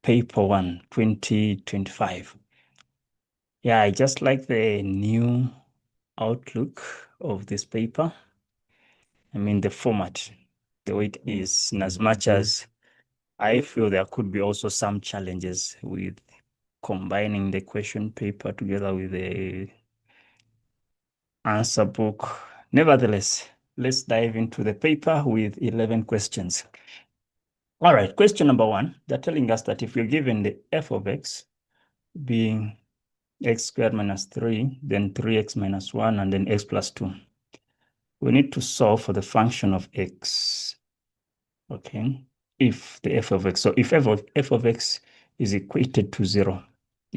Paper 1, 2025. Yeah, I just like the new outlook of this paper. I mean, the format, the way it is, in as much as I feel there could be also some challenges with combining the question paper together with the answer book. Nevertheless, let's dive into the paper with 11 questions. All right, question number 1, they're telling us that if you're given the f of x being x squared minus 3, then 3x minus 1, and then x plus 2, we need to solve for the function of x, okay? If the f of x, so if f of x is equated to 0,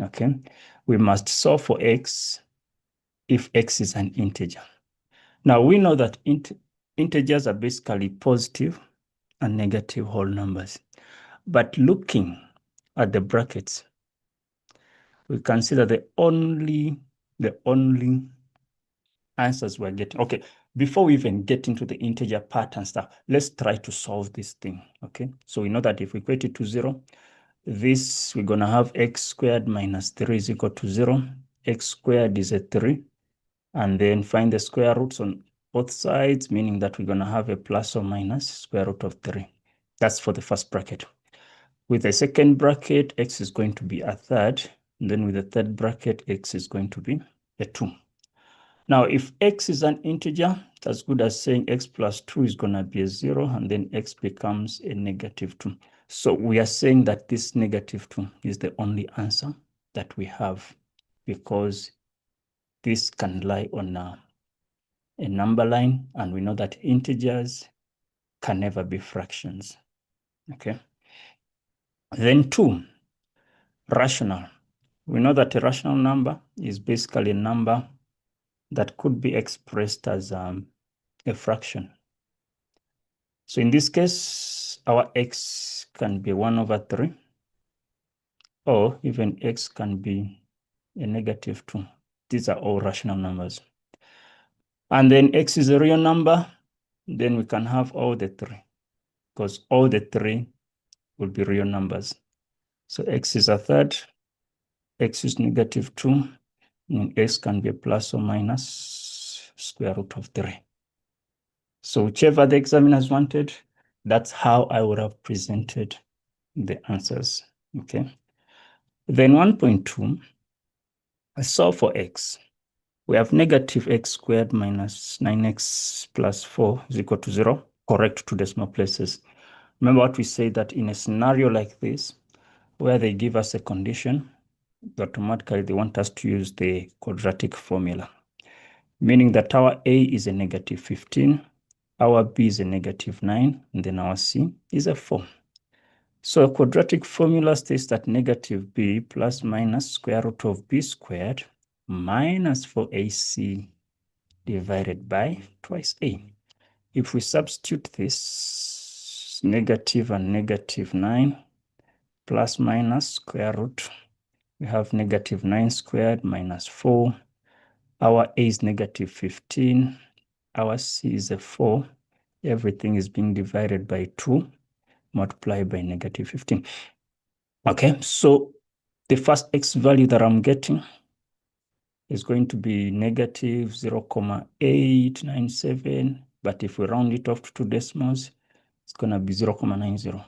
okay, we must solve for x if x is an integer. Now, we know that integers are basically positive and negative whole numbers. But looking at the brackets, we consider the only answers we're getting. Okay, before we even get into the integer part and stuff, let's try to solve this thing, okay? So we know that if we equate it to 0, this, we're going to have x squared minus 3 is equal to 0. X squared is a 3. And then find the square roots on both sides, meaning that we're going to have a plus or minus square root of 3. That's for the first bracket. With the second bracket, x is going to be a third. And then with the third bracket, x is going to be a 2. Now, if x is an integer, that's good as saying x plus 2 is going to be a 0, and then x becomes a negative 2. So we are saying that this negative 2 is the only answer that we have, because this can lie on a number line, and we know that integers can never be fractions, okay? Then 2, rational. We know that a rational number is basically a number that could be expressed as a fraction. So in this case, our x can be 1 over 3, or even x can be a negative 2. These are all rational numbers. And then x is a real number, then we can have all the 3, because all the 3 will be real numbers. So x is a third, x is negative 2, and x can be a plus or minus square root of 3. So whichever the examiners wanted, that's how I would have presented the answers, okay? Then 1.2, solve for x. We have negative x squared minus 9x plus 4 is equal to 0, correct two decimal places. Remember what we say, that in a scenario like this, where they give us a condition, automatically they want us to use the quadratic formula, meaning that our a is a negative 15, our b is a negative 9, and then our c is a 4. So a quadratic formula states that negative b plus minus square root of b squared minus 4ac divided by twice a. If we substitute this, negative and negative 9 plus minus square root, we have negative 9 squared minus 4. Our a is negative 15. Our c is a 4. Everything is being divided by 2, multiplied by negative 15. Okay, so the first x value that I'm getting is going to be negative 0.897. But if we round it off to 2 decimals, it's going to be 0.90.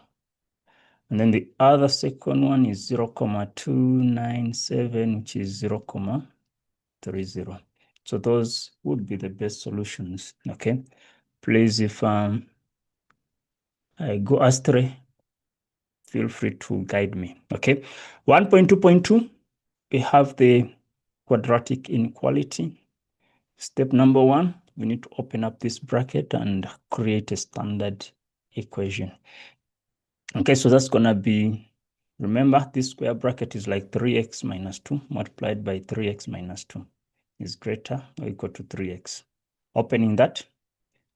And then the other second one is 0.297, which is 0.30. So those would be the best solutions, okay? Please, if I go astray, feel free to guide me, okay? 1.2.2, we have the quadratic inequality. Step number 1, we need to open up this bracket and create a standard equation. Okay, so that's going to be, remember, this square bracket is like 3x minus 2 multiplied by 3x minus 2 is greater or equal to 3x. Opening that,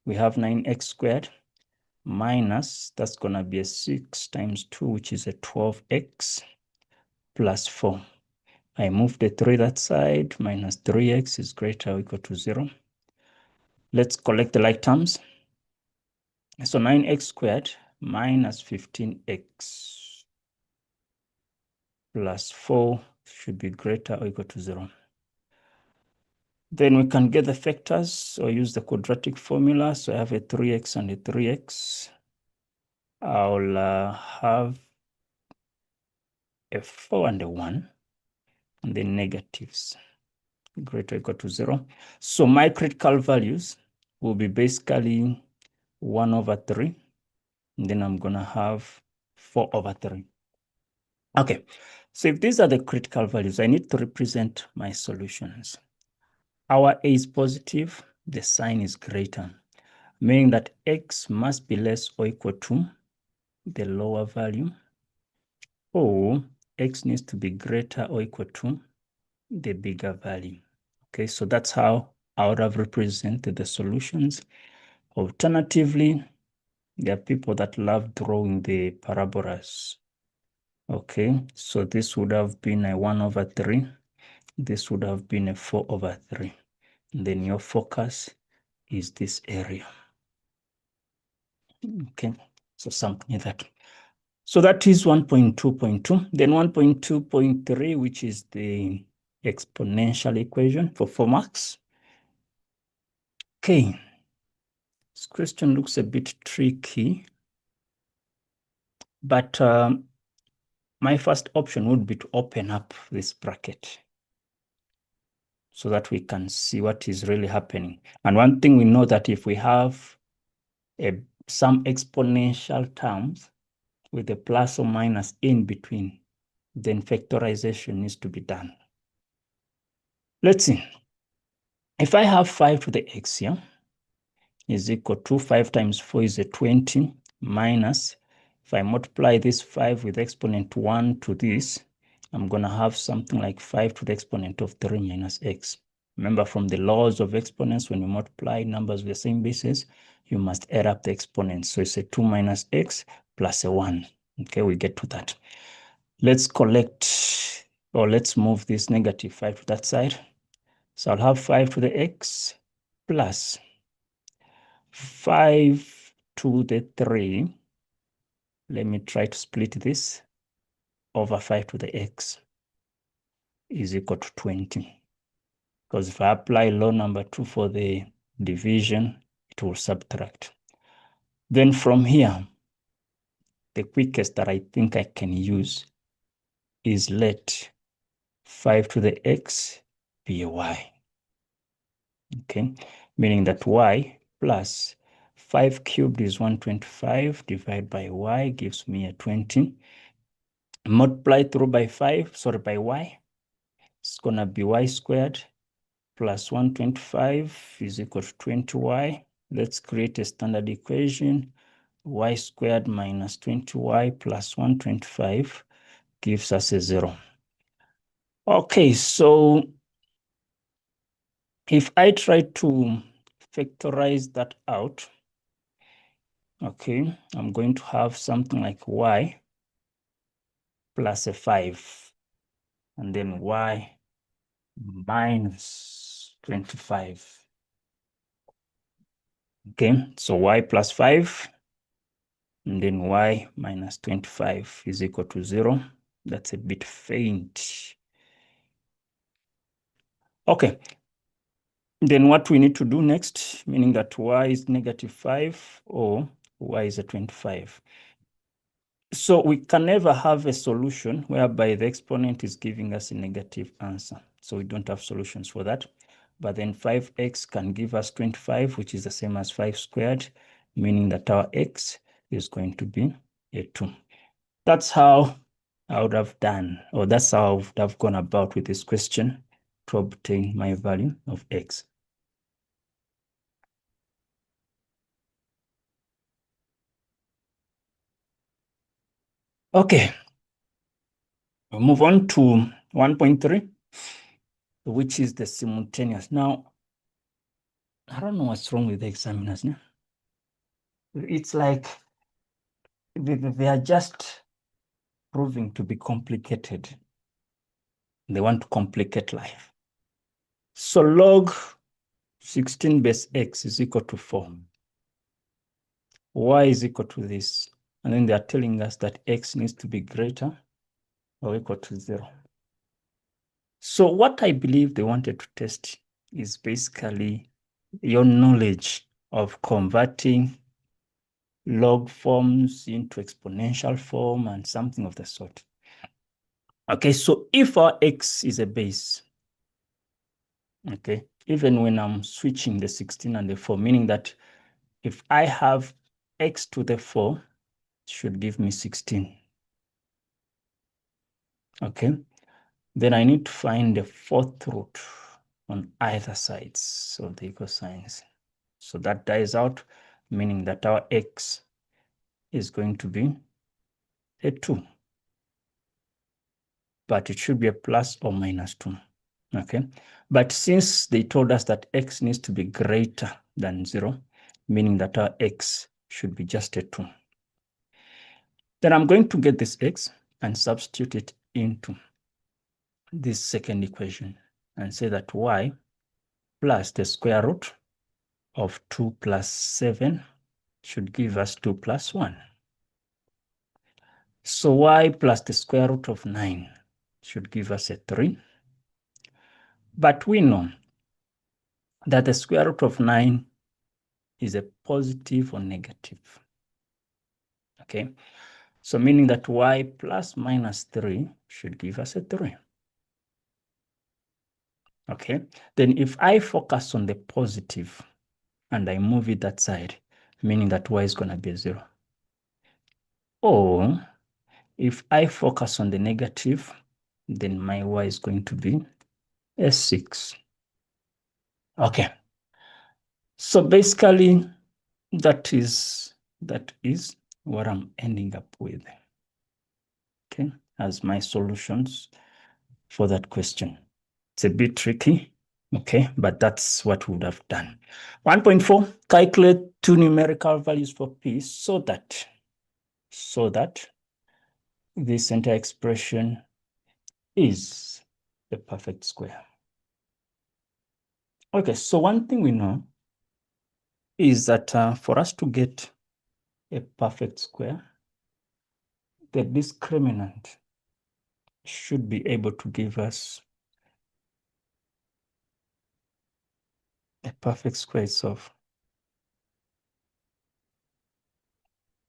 we have 9x squared minus, that's going to be a 6 times 2, which is a 12x plus 4. I move the 3 that side, minus 3x is greater or equal to 0. Let's collect the like terms. So 9x squared minus 15x plus 4 should be greater or equal to 0. Then we can get the factors or use the quadratic formula. So I have a 3x and a 3x. I'll have a 4 and a 1, and then negatives greater or equal to 0. So my critical values will be basically 1 over 3, and then I'm going to have 4 over 3. Okay, so if these are the critical values, I need to represent my solutions. Our A is positive, the sign is greater, meaning that x must be less or equal to the lower value, or x needs to be greater or equal to the bigger value. Okay, so that's how I would have represented the solutions. Alternatively, there are people that love drawing the parabolas. Okay, so this would have been a 1 over 3. This would have been a 4 over 3. And then your focus is this area. Okay, so something like that. So that is 1.2.2. Then 1.2.3, which is the exponential equation for 4 marks. Okay, this question looks a bit tricky, but my first option would be to open up this bracket so that we can see what is really happening. And one thing we know that if we have some exponential terms with a plus or minus in between, then factorization needs to be done. Let's see. If I have 5 to the x here is equal to 5 times 4 is a 20 minus, if I multiply this 5 with exponent 1 to this, I'm going to have something like 5 to the exponent of 3 minus x. Remember, from the laws of exponents, when you multiply numbers with the same basis, you must add up the exponents. So it's a 2 minus x plus a 1. Okay, we get to that. Let's collect, or let's move this negative 5 to that side. So I'll have 5 to the x plus 5 to the 3. Let me try to split this over 5 to the x is equal to 20. Because if I apply law number 2 for the division, it will subtract. Then from here, the quickest that I think I can use is let 5 to the x be a y. Okay, meaning that y plus 5 cubed is 125 divided by y gives me a 20. Multiply through by 5, sorry, by y. It's going to be y squared plus 125 is equal to 20y. Let's create a standard equation. Y squared minus 20y plus 125 gives us a 0. Okay, so if I try to factorize that out, okay, I'm going to have something like y plus a 5, and then y minus 25. Okay, so y plus 5, and then y minus 25 is equal to 0. That's a bit faint. Okay, then what we need to do next, meaning that y is negative 5 or y is a 25. So we can never have a solution whereby the exponent is giving us a negative answer. So we don't have solutions for that. But then 5x can give us 25, which is the same as 5 squared, meaning that our x is going to be a 2. That's how I would have done, or that's how I would have gone about with this question to obtain my value of x. Okay, we'll move on to 1.3, which is the simultaneous. Now, I don't know what's wrong with the examiners. No? It's like they are just proving to be complicated. They want to complicate life. So log 16 base x is equal to 4. Y is equal to this. And then they are telling us that x needs to be greater or equal to 0. So what I believe they wanted to test is basically your knowledge of converting log forms into exponential form and something of the sort. Okay, so if our x is a base, okay, even when I'm switching the 16 and the 4, meaning that if I have x to the 4, it should give me 16. Okay, then I need to find the fourth root on either sides of the equal signs. So that dies out, meaning that our x is going to be a 2. But it should be a plus or minus 2. Okay, but since they told us that x needs to be greater than 0, meaning that our x should be just a 2. Then I'm going to get this x and substitute it into this second equation and say that y plus the square root of 2 plus 7 should give us 2 plus 1. So y plus the square root of 9 should give us a 3. But we know that the square root of 9 is a positive or negative. Okay, so meaning that y plus minus 3 should give us a 3. Okay, then if I focus on the positive and I move it that side, meaning that y is going to be a 0. Or if I focus on the negative, then my y is going to be a 6. Okay, so basically that is what I'm ending up with, okay, as my solutions for that question. It's a bit tricky, okay, but that's what we would have done. 1.4, calculate two numerical values for p so that this entire expression is the perfect square. Okay, so one thing we know is that for us to get a perfect square, the discriminant should be able to give us a perfect square itself.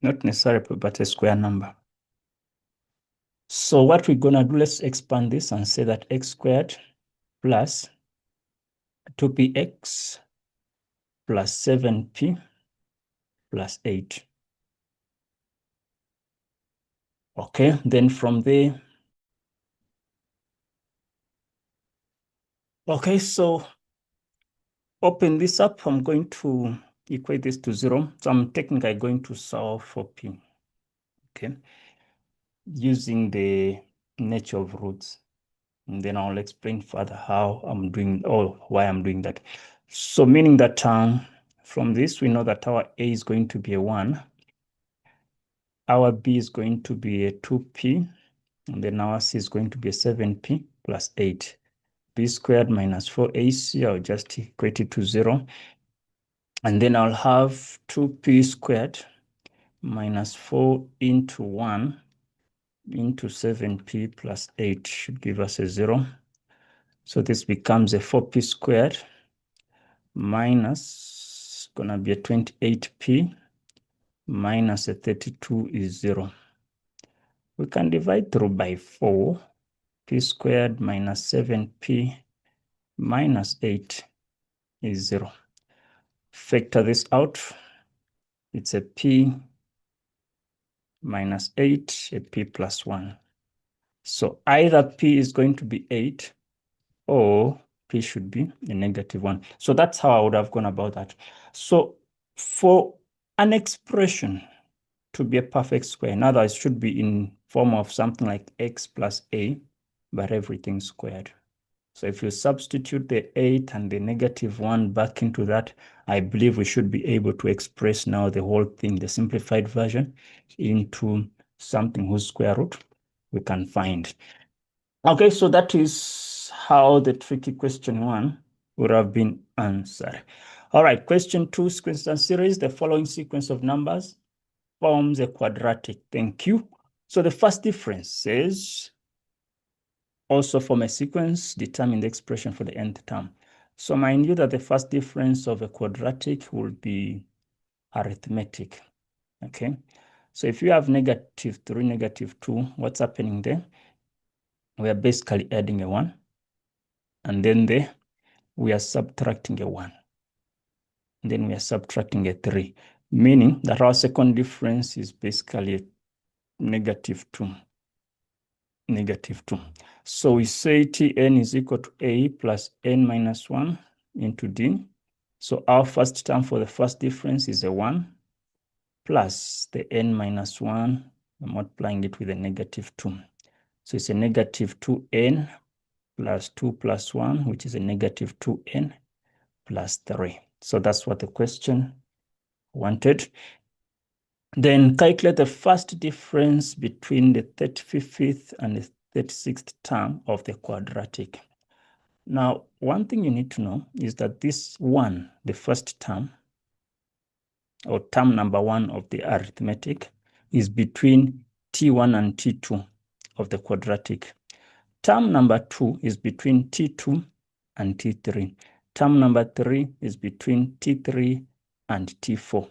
Not necessarily, but a square number. So what we're gonna do, let's expand this and say that x squared plus 2px plus 7p plus 8. Okay, then from there, okay, so open this up. I'm going to equate this to 0. So I'm technically going to solve for p, okay, using the nature of roots. And then I'll explain further how I'm doing, or why I'm doing that. So meaning that from this, we know that our a is going to be a 1. Our b is going to be a 2p. And then our c is going to be a 7p plus 8. B squared minus 4ac, I'll just equate it to 0. And then I'll have 2p squared minus 4 into 1 into 7p plus 8 should give us a 0. So this becomes a 4p squared minus, gonna be a 28p minus a 32 is 0. We can divide through by 4. P squared minus 7p minus 8 is 0. Factor this out. It's a p minus 8, a p plus 1. So either p is going to be 8 or p should be a negative 1. So that's how I would have gone about that. So for an expression to be a perfect square, in other words, it should be in form of something like x plus a, but everything squared. So if you substitute the 8 and the negative 1 back into that, I believe we should be able to express now the whole thing, the simplified version, into something whose square root we can find. Okay, so that is how the tricky question 1 would have been answered. All right, question 2, sequence and series. The following sequence of numbers forms a quadratic. Thank you. So the first difference says also form a sequence, determine the expression for the nth term. So mind you that the first difference of a quadratic will be arithmetic, okay? So if you have -3, -2, what's happening there? We are basically adding a 1, and then there we are subtracting a 1. And then we are subtracting a 3, meaning that our second difference is basically -2. -2. So we say Tn is equal to A plus n minus 1 into D. So our first term for the first difference is a 1 plus the n minus 1, I'm multiplying it with a -2. So it's a -2n plus 2 plus 1, which is a -2n plus 3. So that's what the question wanted. Then calculate the first difference between the 35th and the 36th term of the quadratic. Now, one thing you need to know is that this 1, the first term, or term number 1 of the arithmetic, is between T1 and T2 of the quadratic. Term number 2 is between T2 and T3. Term number 3 is between T3 and T4,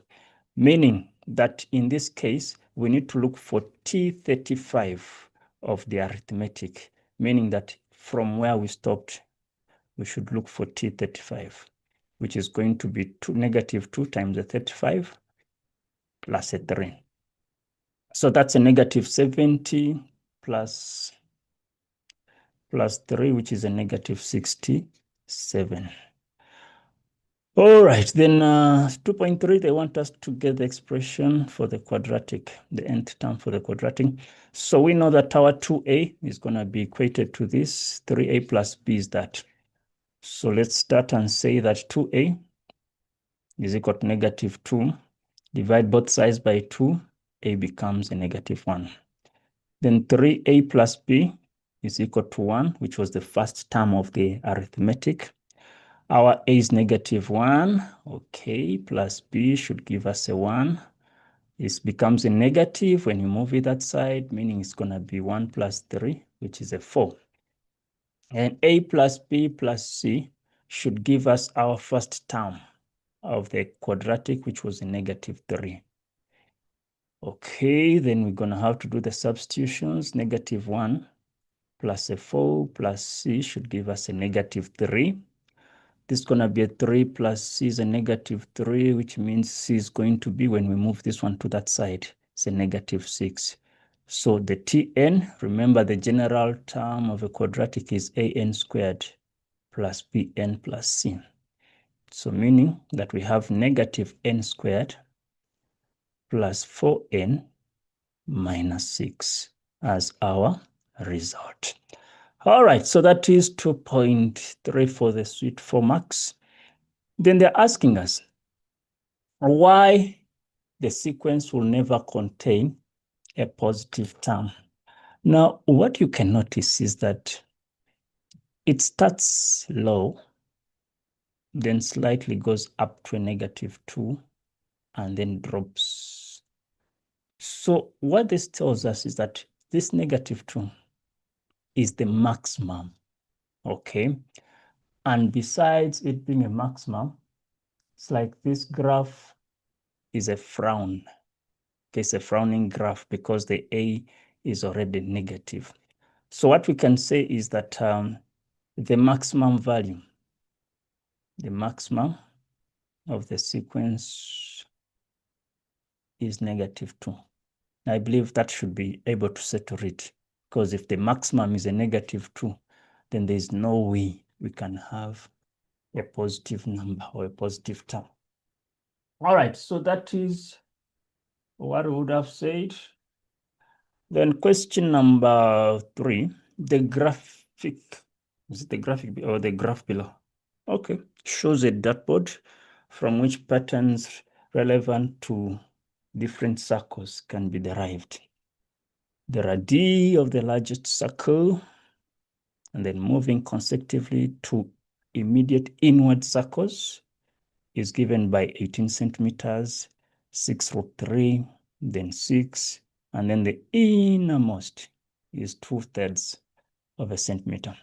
meaning that in this case, we need to look for T35 of the arithmetic, meaning that from where we stopped, we should look for T35, which is going to be -2 times the 35 plus a 3. So that's a -70 plus 3, which is a -67. All right, then 2.3, they want us to get the expression for the quadratic, the nth term for the quadratic. So we know that our 2a is going to be equated to this, 3a plus b is that. So let's start and say that 2a is equal to -2. Divide both sides by 2, a becomes a -1. Then 3a plus b is equal to 1, which was the first term of the arithmetic. Our a is -1, okay, plus b should give us a 1. It becomes a negative when you move it that side, meaning it's going to be 1 plus 3, which is a 4. And a plus b plus c should give us our first term of the quadratic, which was a -3. Okay, then we're going to have to do the substitutions. -1 plus a 4 plus c should give us a -3. This is going to be a 3 plus c is a -3, which means c is going to be, when we move this one to that side, it's a -6. So the Tn, remember the general term of a quadratic is an squared plus bn plus c. So meaning that we have -n squared plus 4n minus 6 as our result. All right, so that is 2.3 for the suite 4 marks. Then they're asking us why the sequence will never contain a positive term. Now, what you can notice is that it starts low, then slightly goes up to a -2, and then drops. So what this tells us is that this -2 is the maximum, okay? And besides it being a maximum, it's like this graph is a frown. Okay, it's a frowning graph because the a is already negative. So what we can say is that the maximum value, the maximum of the sequence is -2. I believe that should be able to settle it, because if the maximum is a -2, then there's no way we can have a positive number or a positive term. All right, so that is what we would have said. Then question number 3, the graphic, is it the graphic or the graph below? Okay, shows a dartboard from which patterns relevant to different circles can be derived. There are D of the largest circle, and then moving consecutively to immediate inward circles is given by 18 centimeters, 6√3, then 6, and then the innermost is 2/3 of a centimeter.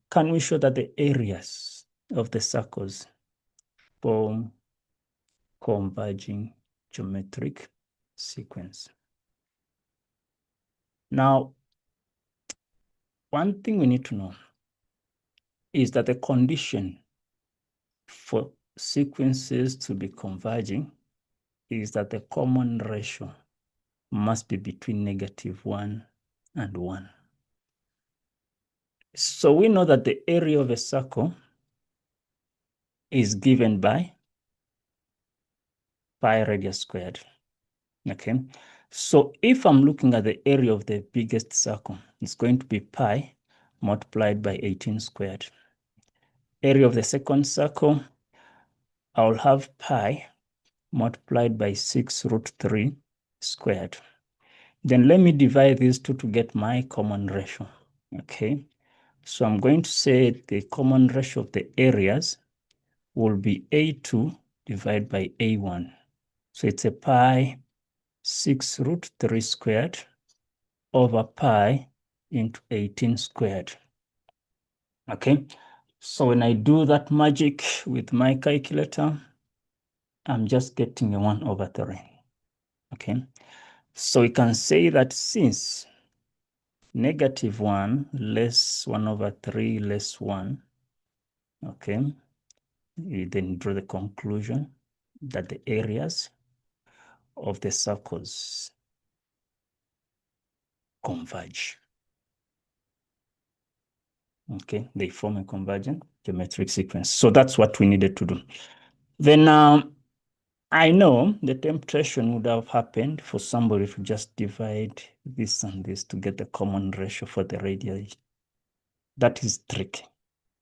Can we show that the areas of the circles form converging geometric sequence? Now, one thing we need to know is that the condition for sequences to be converging is that the common ratio must be between -1 and 1. So we know that the area of a circle is given by pi radius squared. Okay, so if I'm looking at the area of the biggest circle, it's going to be pi multiplied by 18 squared. Area of the second circle, I'll have pi multiplied by 6√3 squared. Then let me divide these two to get my common ratio. Okay, so I'm going to say the common ratio of the areas will be A2 divided by A1. So it's a pi 6√3 squared over pi into 18 squared. Okay, so when I do that magic with my calculator, I'm just getting a 1/3. Okay, so we can say that since -1 less 1/3 less 1, okay, you then draw the conclusion that the areas of the circles converge. Okay, they form a convergent geometric sequence. So that's what we needed to do. Then I know the temptation would have happened for somebody to just divide this and this to get the common ratio for the radii. That is tricky.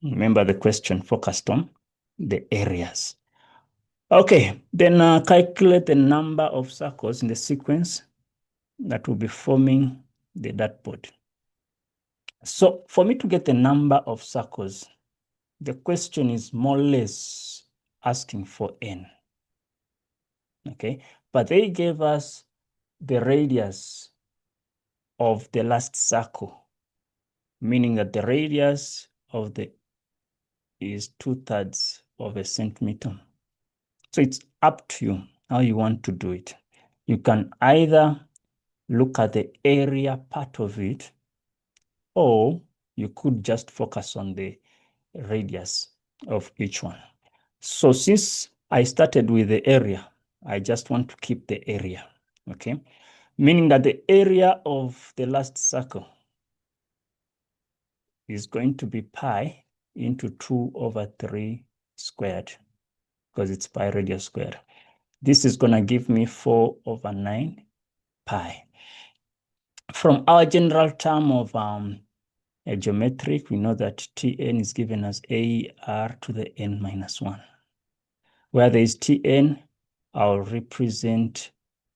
Remember the question focused on the areas. Okay, then calculate the number of circles in the sequence that will be forming the dartboard. So for me to get the number of circles, the question is more or less asking for n. Okay, but they gave us the radius of the last circle, meaning that the radius of the is 2/3 of a centimeter. So it's up to you how you want to do it. You can either look at the area part of it, or you could just focus on the radius of each one. So since I started with the area, I just want to keep the area, okay? Meaning that the area of the last circle is going to be pi into 2/3 squared, because it's pi radius squared. This is going to give me 4/9 pi. From our general term of a geometric, we know that Tn is given as AR to the n minus 1. Where there is Tn, I'll represent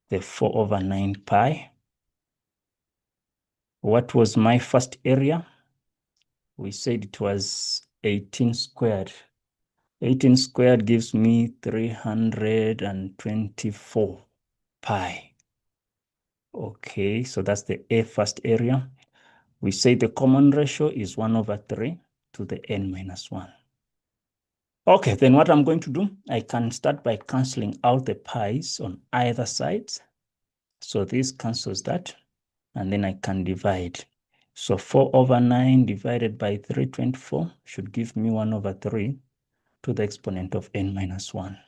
the 4/9 pi. What was my first area? We said it was 18 squared. 18 squared gives me 324 pi. Okay, so that's the first area. We say the common ratio is 1/3 to the n minus 1. Okay, then what I'm going to do, I can start by cancelling out the pi's on either side. So this cancels that, and then I can divide. So 4/9 divided by 324 should give me 1/3 to the exponent of n minus 1.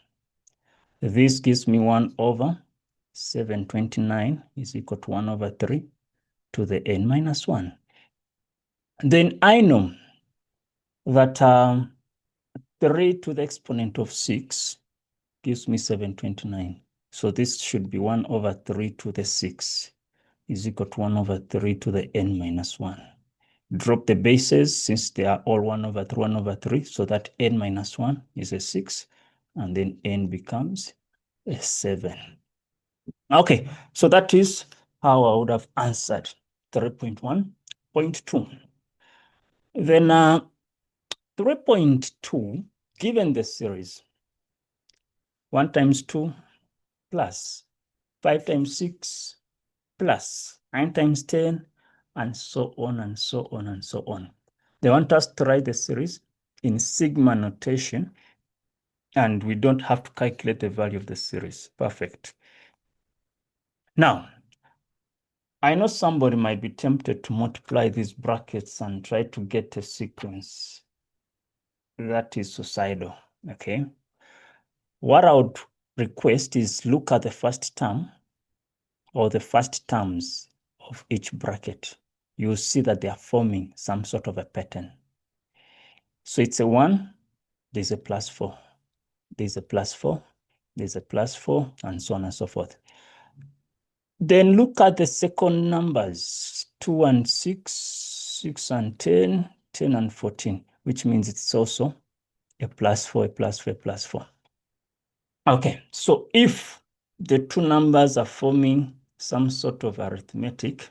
This gives me 1/729 is equal to 1/3 to the n minus 1. Then I know that 3 to the exponent of 6 gives me 729. So this should be 1/3 to the 6 is equal to 1/3 to the n minus 1. Drop the bases since they are all 1/3, 1/3, so that n minus 1 is a 6, and then n becomes a 7. Okay, so that is how I would have answered 3.1.2. Then 3.2, given the series 1 times 2 plus 5 times 6 plus 9 times 10 and so on and so on and so on. They want us to write the series in sigma notation, and we don't have to calculate the value of the series. Perfect. Now, I know somebody might be tempted to multiply these brackets and try to get a sequence that is suicidal, okay? What I would request is look at the first term or the first terms of each bracket. You'll see that they are forming some sort of a pattern. So it's a 1, there's a +4, there's a +4, there's a +4, and so on and so forth. Then look at the second numbers, 2 and 6, 6 and 10, 10 and 14, which means it's also a +4, a +4, a +4. Okay, so if the two numbers are forming some sort of arithmetic,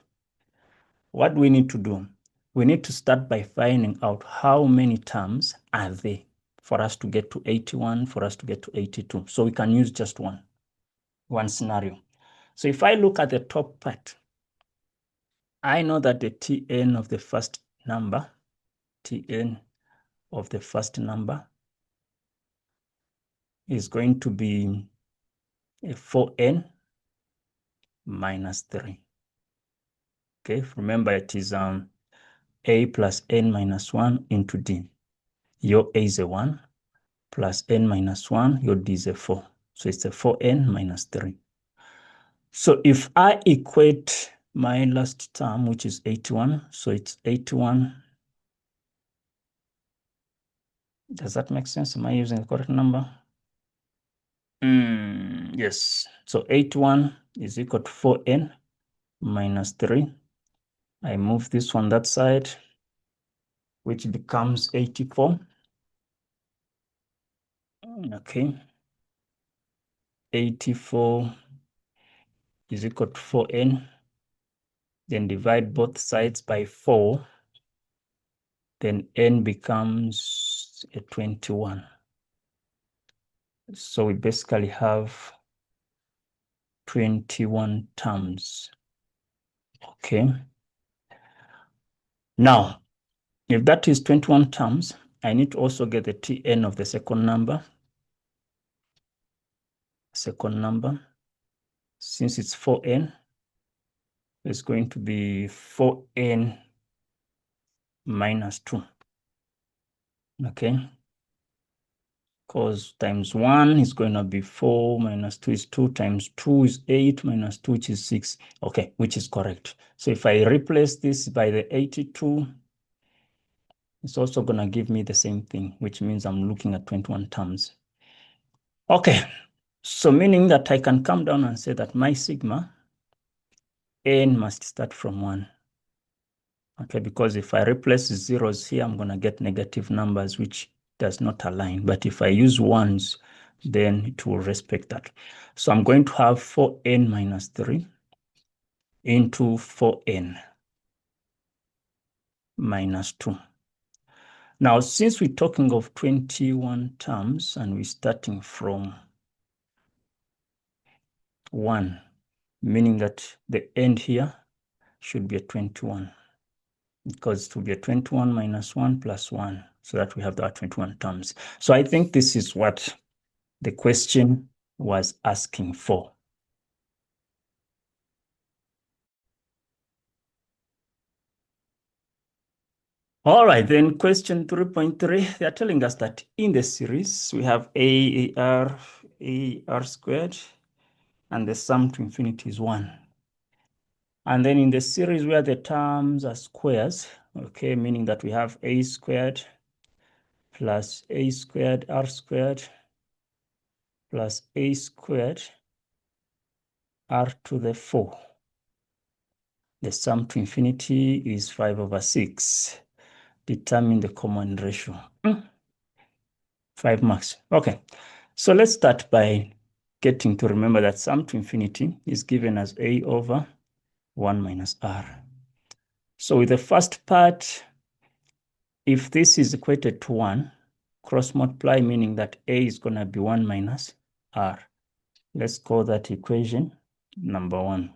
what we need to do? We need to start by finding out how many terms are there for us to get to 81, for us to get to 82. So we can use just one scenario. So if I look at the top part, I know that the Tn of the first number, Tn of the first number is going to be a 4n minus 3. Okay, remember it is a plus n minus 1 into d. Your a is a 1 plus n minus 1, your d is a 4. So it's a 4n minus 3. So if I equate my last term, which is 81, so it's 81. Does that make sense? Am I using the correct number? Yes. So 81 is equal to 4n minus 3. I move this one that side, which becomes 84. Okay. 84 is equal to 4n. Then divide both sides by 4. Then n becomes a 21. So we basically have 21 terms. Okay. Now, if that is 21 terms, I need to also get the Tn of the second number. Since it's 4n, it's going to be 4n minus 2. Okay. Because times 1 is going to be 4 minus 2 is 2 times 2 is 8 minus 2, which is 6. Okay, which is correct. So if I replace this by the 82, it's also going to give me the same thing, which means I'm looking at 21 terms. Okay, so meaning that I can come down and say that my sigma n must start from 1. Okay, because if I replace zeros here, I'm going to get negative numbers, which does not align. But if I use ones, then it will respect that. So I'm going to have 4n minus 3 into 4n minus 2. Now, since we're talking of 21 terms and we're starting from 1, meaning that the end here should be a 21, because it will be a 21 minus 1 plus 1, so that we have that 21 terms. So I think this is what the question was asking for. All right, then question 3.3, they're telling us that in the series, we have AR squared, and the sum to infinity is 1. And then in the series where the terms are squares, okay, meaning that we have a squared plus a squared r squared plus a squared r to the 4. The sum to infinity is 5/6. Determine the common ratio. 5 marks. Okay, so let's start by getting to remember that sum to infinity is given as a over 1 minus r. So with the first part, if this is equated to 1, cross multiply, meaning that a is going to be 1 minus r. Let's call that equation number 1.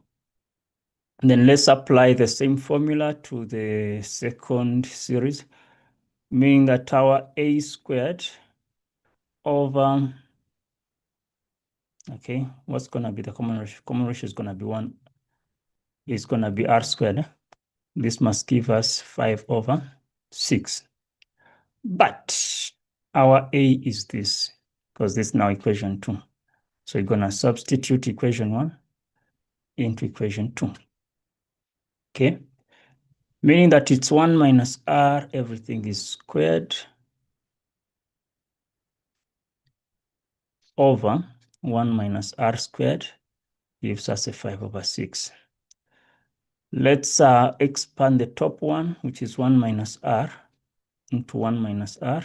And then let's apply the same formula to the second series, meaning that our a squared over, okay, what's going to be the common ratio? Common ratio is going to be 1. It's going to be r squared. This must give us 5 over 6. But our a is this, because this is now equation 2. So you're going to substitute equation 1 into equation 2. Okay? Meaning that it's 1 minus r, everything is squared, over 1 minus r squared gives us a 5 over 6. Let's expand the top one, which is 1 minus r, into 1 minus r.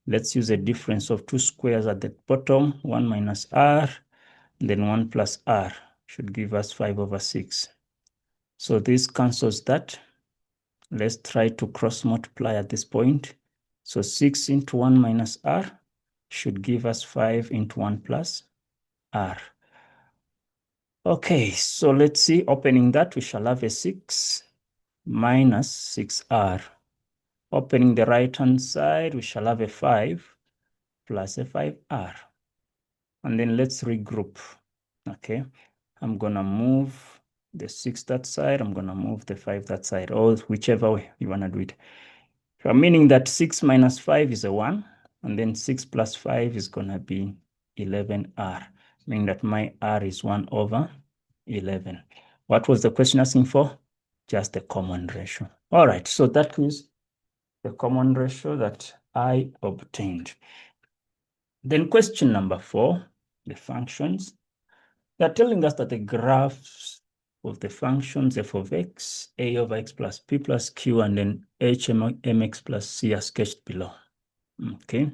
Let's use a difference of 2 squares at the bottom, 1 minus r, then 1 plus r should give us 5 over 6. So this cancels that. Let's try to cross multiply at this point. So 6 into 1 minus r should give us 5 into 1 plus r. Okay, so let's see, opening that, we shall have a 6 minus 6r. Opening the right-hand side, we shall have a 5 plus a 5r. And then let's regroup, okay? I'm gonna move the 6 that side, I'm gonna move the 5 that side, or whichever way you wanna do it. So meaning that 6 minus 5 is a 1, and then 6 plus 5 is gonna be 11r, meaning that my r is 1 over 11. What was the question asking for? Just the common ratio. All right, so that is the common ratio that I obtained. Then question number 4, the functions. They're telling us that the graphs of the functions f of x, a over x plus p plus q, and then h mx plus c are sketched below. Okay.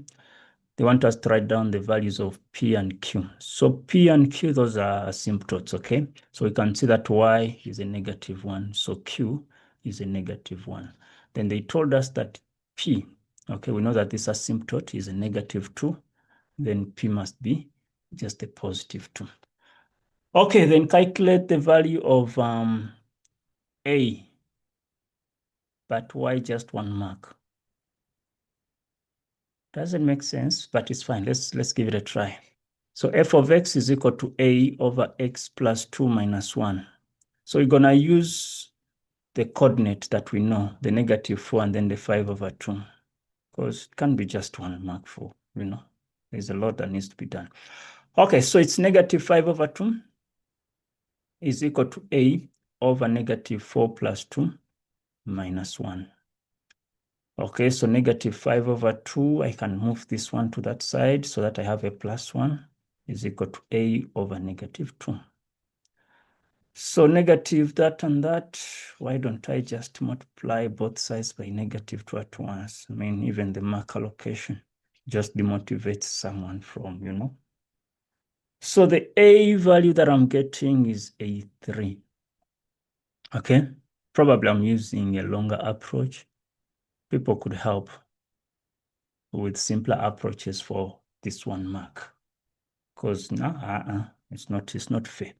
They want us to write down the values of p and q. So p and q, those are asymptotes, okay? So we can see that y is a -1, so q is a -1. Then they told us that p, okay, we know that this asymptote is a -2, then p must be just a +2. Okay, then calculate the value of a, but why just 1 mark? Doesn't make sense, but it's fine. Let's give it a try. So f of x is equal to a over x plus 2 minus 1. So we're going to use the coordinate that we know, the -4 and then the 5 over 2, because it can't be just 1 mark for, you know, there's a lot that needs to be done. Okay, so it's -5 over 2 is equal to a over -4 plus 2 minus 1. Okay, so -5 over 2, I can move this one to that side so that I have a +1 is equal to a over -2. So negative that and that, why don't I just multiply both sides by -2 at once? I mean, even the mark allocation just demotivates someone from, you know. So the a value that I'm getting is a3. Okay, probably I'm using a longer approach. People could help with simpler approaches for this 1 mark, because it's not fair.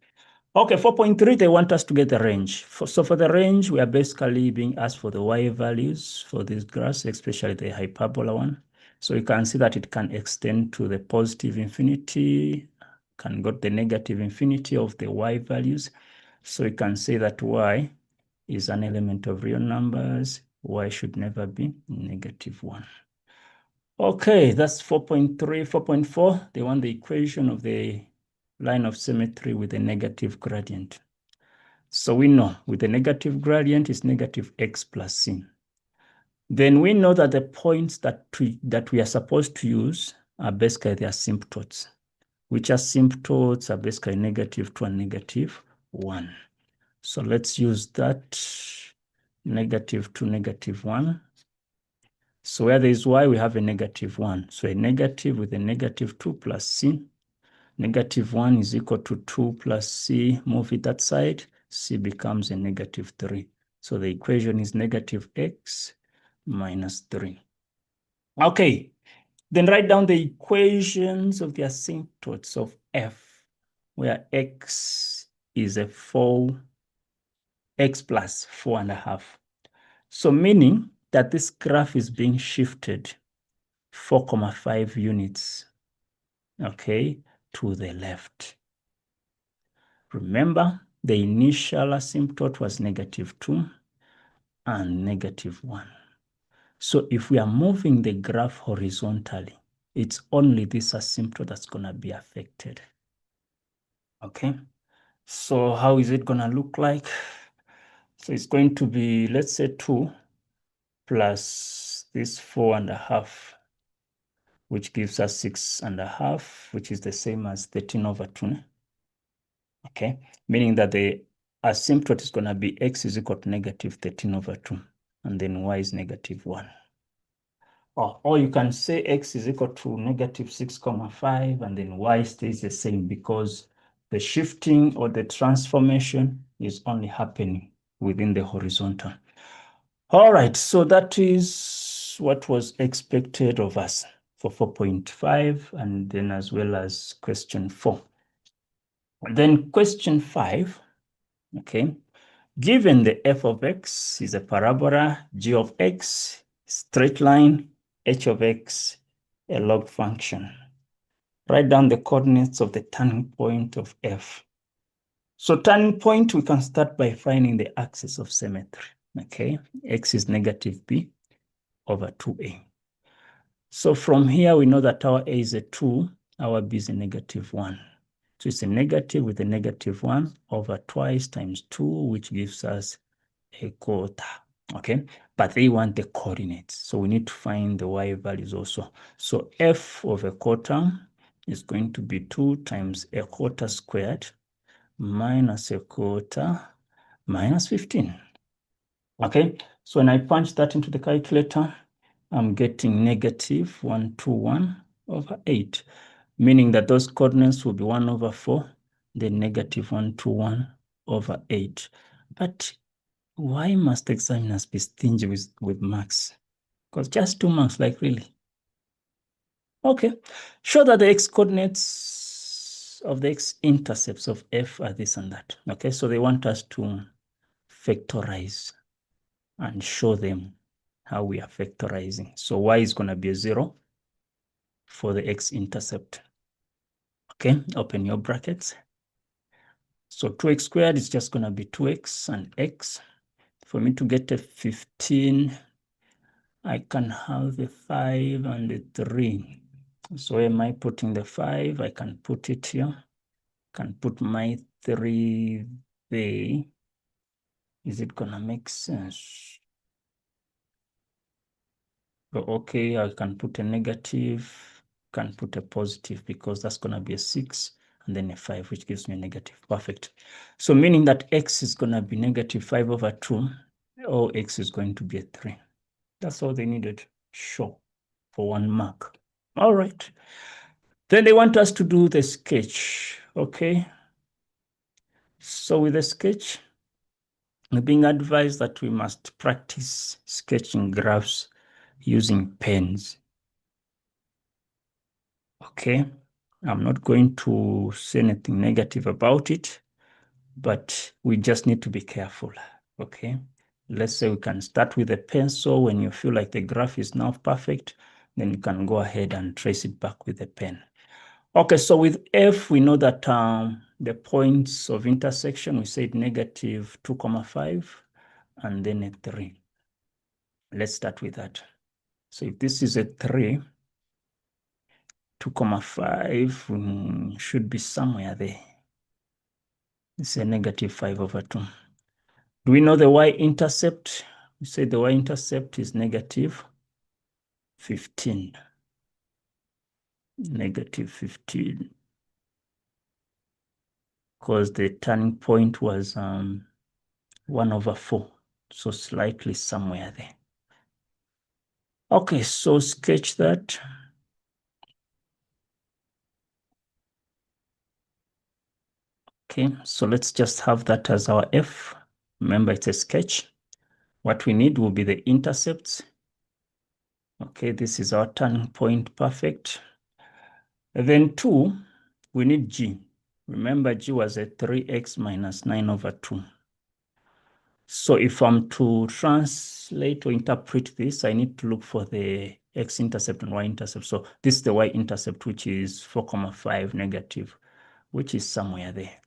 Okay, 4.3, they want us to get the range. So for the range, we are basically being asked for the y values for these graphs, especially the hyperbola one. So you can see that it can extend to the positive infinity, can go to the negative infinity of the y values. So you can say that y is an element of real numbers. Y should never be -1. Okay, that's 4.3, 4.4. They want the equation of the line of symmetry with a negative gradient. So we know with the negative gradient is -x plus c. Then we know that the points that we are supposed to use are basically the asymptotes, which asymptotes are basically -2 and -1. So let's use that -2, -1. So where there is y, we have a -1. So a negative with a -2 plus c. -1 is equal to 2 plus c. Move it that side. C becomes a -3. So the equation is -x minus 3. Okay. Then write down the equations of the asymptotes of f, where x is a 4 x plus 4.5. So meaning that this graph is being shifted 4.5 units, okay, to the left. Remember, the initial asymptote was -2 and -1. So if we are moving the graph horizontally, it's only this asymptote that's going to be affected. Okay, so how is it going to look like? So it's going to be, let's say 2 plus this 4.5, which gives us 6.5, which is the same as 13/2. Okay, meaning that the asymptote is going to be x is equal to -13/2, and then y is -1. Or you can say x is equal to -6.5, and then y stays the same because the shifting or the transformation is only happening within the horizontal. All right, so that is what was expected of us for 4.5, and then as well as question 4. And then question 5, okay, given the f of x is a parabola, g of x, straight line, h of x, a log function. Write down the coordinates of the turning point of f. So turning point, we can start by finding the axis of symmetry, okay? X is -b/2a. So from here, we know that our a is a 2, our b is a -1. So it's a negative with a -1 over twice times 2, which gives us a quarter, okay? But they want the coordinates, so we need to find the y values also. So f of a quarter is going to be 2 times a quarter squared minus a quarter minus 15. Okay, so when I punch that into the calculator, I'm getting -121/8, meaning that those coordinates will be 1/4, then -121/8. But why must examiners be stingy with marks? Because just 2 marks, like really? Okay, show that the x-coordinates of the x-intercepts of f are this and that. Okay, so they want us to factorize and show them how we are factorizing. So y is going to be a 0 for the x-intercept. Okay, open your brackets. So 2x squared is just going to be 2x and x. For me to get a 15, I can have the 5 and the 3. So where am I putting the 5? I can put it here. Can put my 3 there. Is it going to make sense? Okay, I can put a negative, can put a positive, because that's going to be a 6 and then a 5, which gives me a negative. Perfect. So meaning that x is going to be -5/2, or x is going to be a 3. That's all they needed. Sure. For 1 mark. All right. Then they want us to do the sketch. Okay. So with the sketch, we're being advised that we must practice sketching graphs using pens. Okay. I'm not going to say anything negative about it, but we just need to be careful. Okay. Let's say we can start with a pencil. When you feel like the graph is now perfect, then you can go ahead and trace it back with a pen. Okay, so with f, we know that the points of intersection, we said -2,5 and then a 3. Let's start with that. So if this is a 3, 2,5 should be somewhere there. It's a -5/2. Do we know the y-intercept? We say the y-intercept is -15. -15. Because the turning point was 1/4. So slightly somewhere there. Okay, so sketch that. Okay, so let's just have that as our f. Remember, it's a sketch. What we need will be the intercepts. Okay, this is our turning point, perfect. And then 2, we need g. Remember, g was a 3x minus 9/2. So if I'm to translate or interpret this, I need to look for the x-intercept and y-intercept. So this is the y-intercept, which is 4,5 negative, which is somewhere there.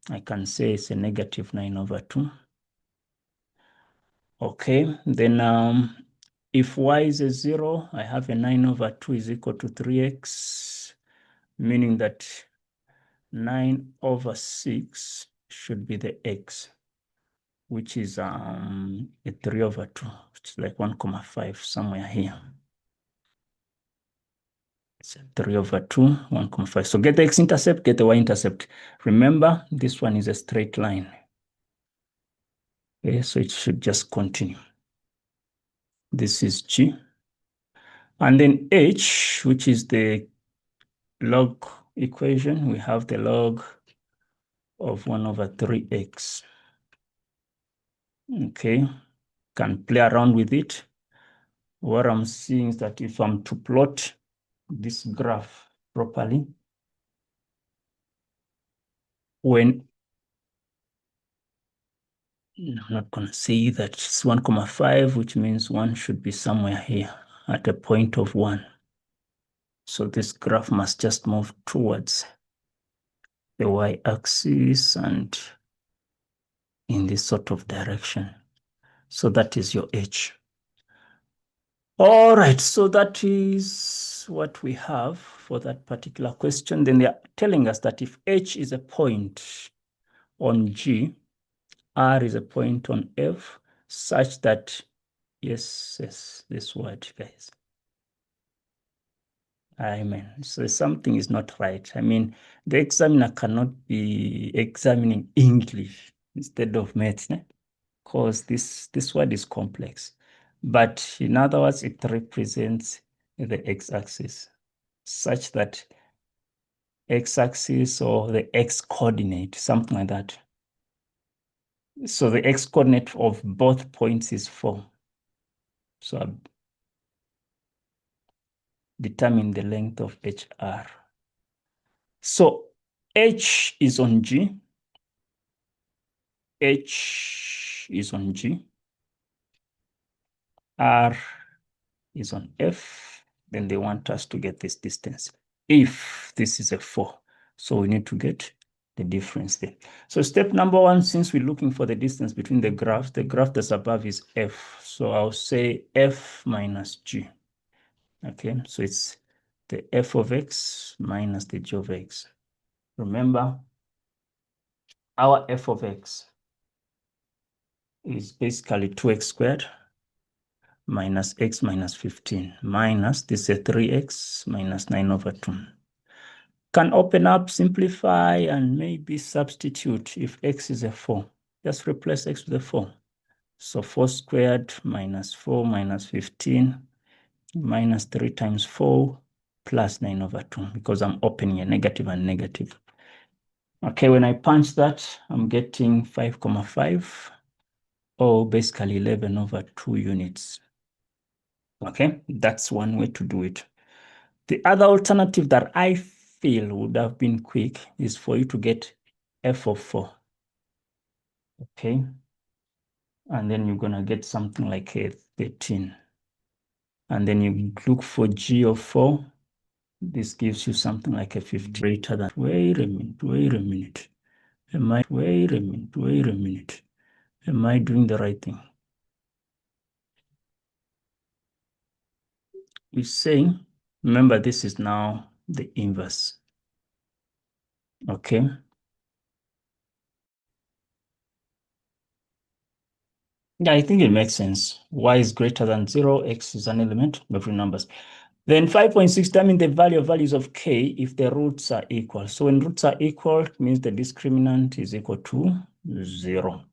I can say it's a negative 9/2. Okay, then if y is a 0, I have a 9/2 is equal to 3x, meaning that 9/6 should be the x, which is a 3/2. It's like 1,5 somewhere here. It's a 3/2, 1,5. So get the x-intercept, get the y-intercept. Remember, this one is a straight line. Okay, so it should just continue. This is G. And then H, which is the log equation, we have the log of 1/3x. Okay, can play around with it. What I'm seeing is that if I'm to plot this graph properly, when I'm not going to say that it's 1,5, which means 1 should be somewhere here at a point of 1. So this graph must just move towards the y-axis and in this sort of direction. So that is your H. All right, so that is what we have for that particular question. Then they are telling us that if H is a point on G, R is a point on F, such that, yes, this word, guys. So something is not right. I mean, the examiner cannot be examining English instead of maths, because this word is complex. But in other words, it represents the x-axis, such that x-axis or the x-coordinate, something like that. So the x-coordinate of both points is 4. So I determine the length of HR. So H is on G. H is on G. R is on F. Then they want us to get this distance. If this is a 4, so we need to get the difference there. So step number 1, since we're looking for the distance between the graph that's above is F. So I'll say F minus G. Okay, so it's the F of X minus the G of X. Remember, our F of X is basically 2x squared minus x minus 15 minus this is 3x minus 9/2. Can open up, simplify, and maybe substitute. If x is a 4, just replace x with a 4. So 4 squared minus 4 minus 15 minus 3 times 4 plus 9/2, because I'm opening a negative and negative. Okay, when I punch that, I'm getting 5,5, or basically 11/2 units. Okay, that's one way to do it. The other alternative that I feel would have been quick is for you to get f of 4. Okay, and then you're going to get something like a 13. And then you look for g of 4. This gives you something like a 50 greater than. Wait a minute. Am I doing the right thing? We're saying, remember, this is now the inverse. Okay. Yeah, I think it makes sense. Y is greater than 0, x is an element of real numbers. Then 5.6 determine the value of values of k if the roots are equal. So when roots are equal, it means the discriminant is equal to 0.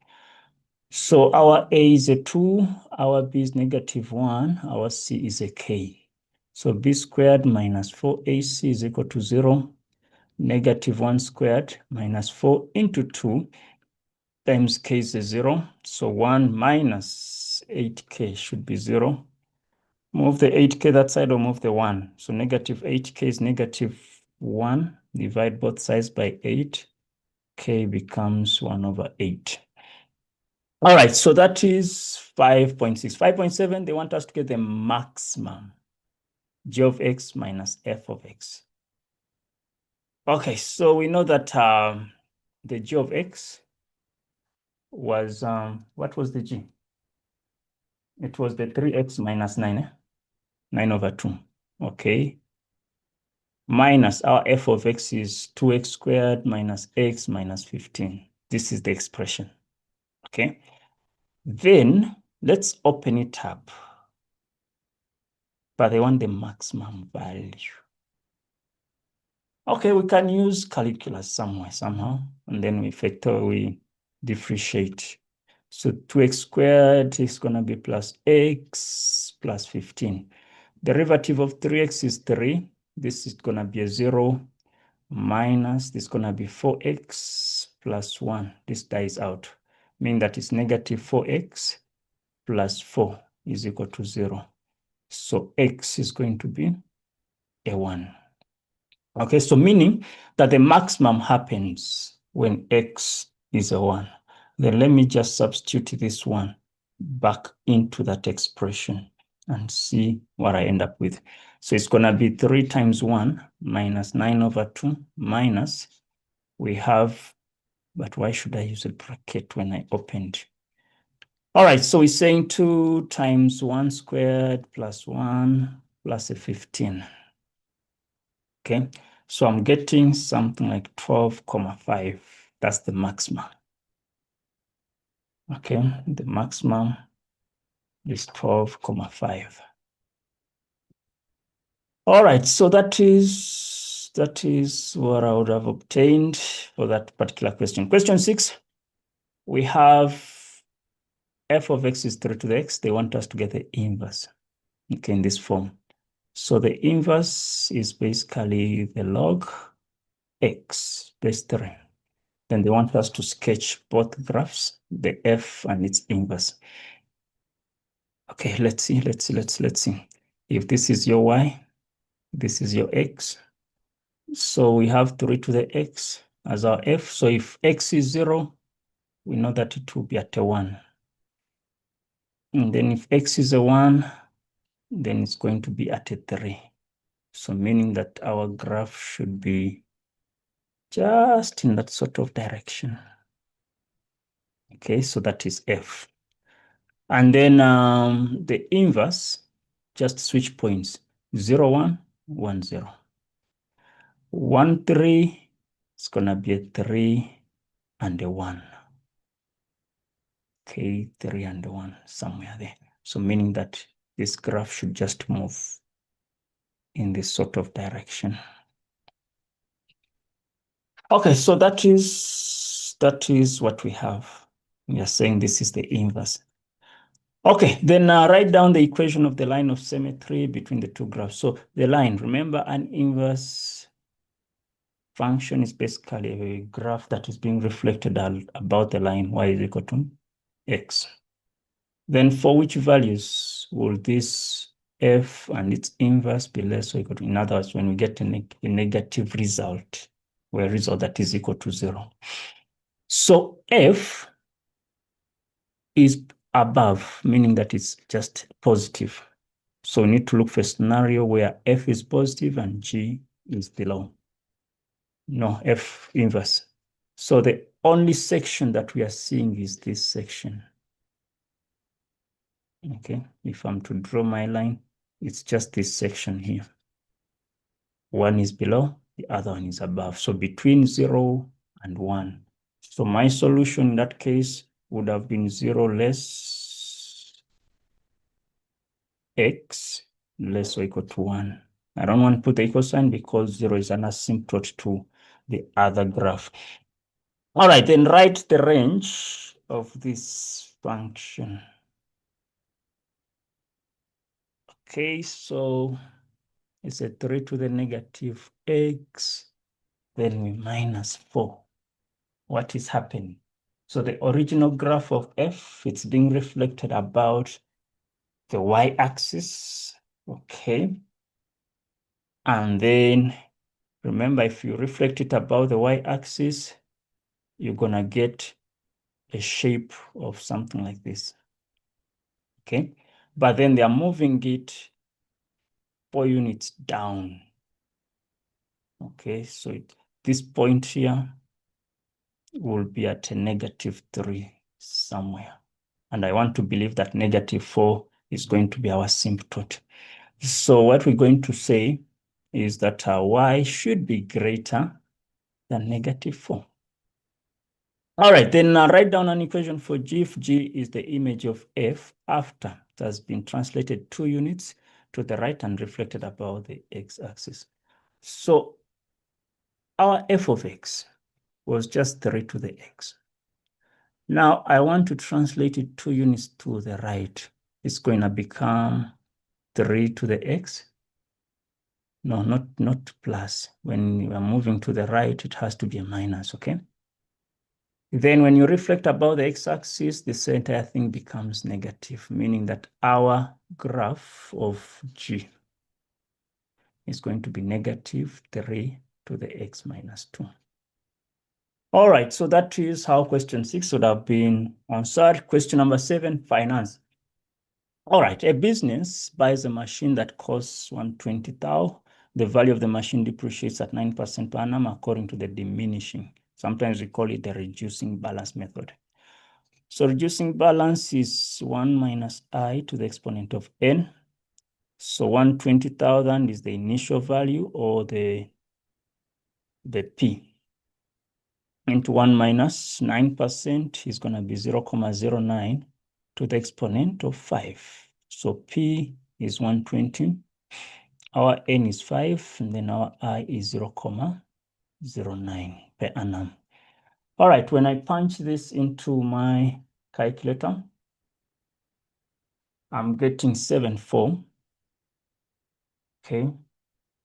So our a is a 2, our b is -1, our c is a k. So b squared minus 4ac is equal to 0. -1 squared minus 4 into 2 times k is a 0. So 1 minus 8k should be 0. Move the 8k that side or move the 1. So -8k is -1. Divide both sides by 8. K becomes 1/8. All right, so that is 5.6. 5.7, they want us to get the maximum, g of x minus f of x. Okay, so we know that the g of x was, what was the g? It was the 3x minus 9, 9 over 2. Okay. Minus our f of x is 2x squared minus x minus 15. This is the expression. Okay. Then let's open it up. But they want the maximum value. Okay, we can use calculus somewhere, somehow, and then we differentiate. So 2x squared is going to be plus x plus 15. Derivative of 3x is 3. This is going to be a 0 minus, this is going to be 4x plus 1. This dies out, meaning that it's negative 4x plus 4 is equal to 0. So x is going to be a 1. Okay, so meaning that the maximum happens when x is a 1. Then let me just substitute this one back into that expression and see what I end up with. So it's going to be 3 times 1 minus 9 over 2 minus, we have, but why should I use a bracket when I opened? All right, so we're saying 2 times 1 squared plus 1 plus a 15. Okay, so I'm getting something like 12,5. That's the maximum. Okay, the maximum is 12,5. All right, so that is what I would have obtained for that particular question. Question 6, we have f of x is 3 to the x. They want us to get the inverse, okay, in this form. So the inverse is basically the log x base 3. Then they want us to sketch both graphs, the f and its inverse. Okay, let's see. If this is your y, this is your x. So we have 3 to the x as our f. So if x is 0, we know that it will be at a 1. And then if x is a 1, then it's going to be at a 3. So meaning that our graph should be just in that sort of direction. Okay, so that is f. And then the inverse, just switch points, 0, 1, 1, 0. 1, 3, it's going to be a 3 and a 1. Okay, 3 and a 1, somewhere there. So meaning that this graph should just move in this sort of direction. Okay, so that is what we have. We are saying this is the inverse. Okay, then write down the equation of the line of symmetry between the two graphs. So the line, remember, an inverse function is basically a graph that is being reflected about the line y is equal to x. Then for which values will this f and its inverse be less or equal to? In other words, when we get a negative result, or a result that is equal to 0. So f is above, meaning that it's just positive. So we need to look for a scenario where f is positive and g is below. No, f inverse. So the only section that we are seeing is this section. Okay, if I'm to draw my line, it's just this section here. One is below, the other one is above. So between 0 and 1. So my solution in that case would have been 0 less x less or equal to 1. I don't want to put the equal sign because 0 is an asymptote to the other graph. All right, then write the range of this function. Okay, so it's a 3 to the negative x, then we minus 4. What is happening? So the original graph of f, it's being reflected about the y-axis, okay? And then remember, if you reflect it about the y-axis, you're gonna get a shape of something like this. Okay, but then they are moving it 4 units down. Okay, so this point here will be at a -3 somewhere. And I want to believe that -4 is going to be our asymptote. So what we're going to say is that y should be greater than -4. All right, then write down an equation for g if g is the image of f after it has been translated 2 units to the right and reflected above the x-axis. So our f of x was just 3 to the x. Now I want to translate it 2 units to the right. It's going to become 3 to the x. No, not plus. When you are moving to the right, it has to be a minus, okay? Then when you reflect above the x-axis, this entire thing becomes negative, meaning that our graph of g is going to be -3 to the x minus 2. All right, so that is how question 6 would have been answered. Question number 7, finance. All right, a business buys a machine that costs 120,000. The value of the machine depreciates at 9% per annum according to the diminishing. Sometimes we call it the reducing balance method. So reducing balance is 1 minus I to the exponent of n. So 120,000 is the initial value, or the P, into 1 minus 9% is going to be 0.09 to the exponent of 5. So P is 120. Our n is 5, and then our I is 0.09 per annum. All right, when I punch this into my calculator, I'm getting 74, okay,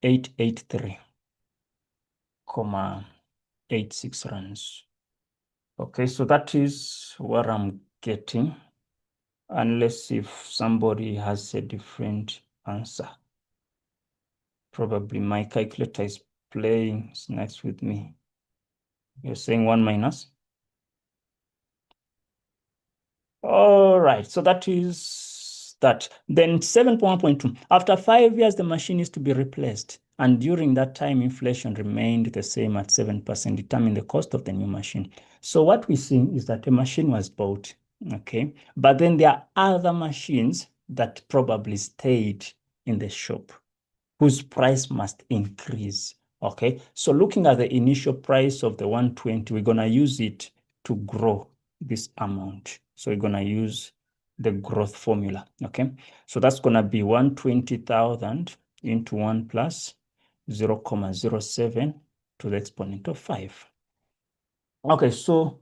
883.86 rands. Okay, so that is what I'm getting, unless if somebody has a different answer. Probably my calculator is playing snacks with me. You're saying 1 minus? All right, so that is that. Then 7.1.2. After 5 years, the machine is to be replaced. And during that time, inflation remained the same at 7%, determining the cost of the new machine. So what we see is that a machine was bought, okay? But then there are other machines that probably stayed in the shop, whose price must increase, okay? So looking at the initial price of the 120, we're going to use it to grow this amount. So we're going to use the growth formula, okay? So that's going to be 120,000 into 1 plus 0.07 to the exponent of 5. Okay, so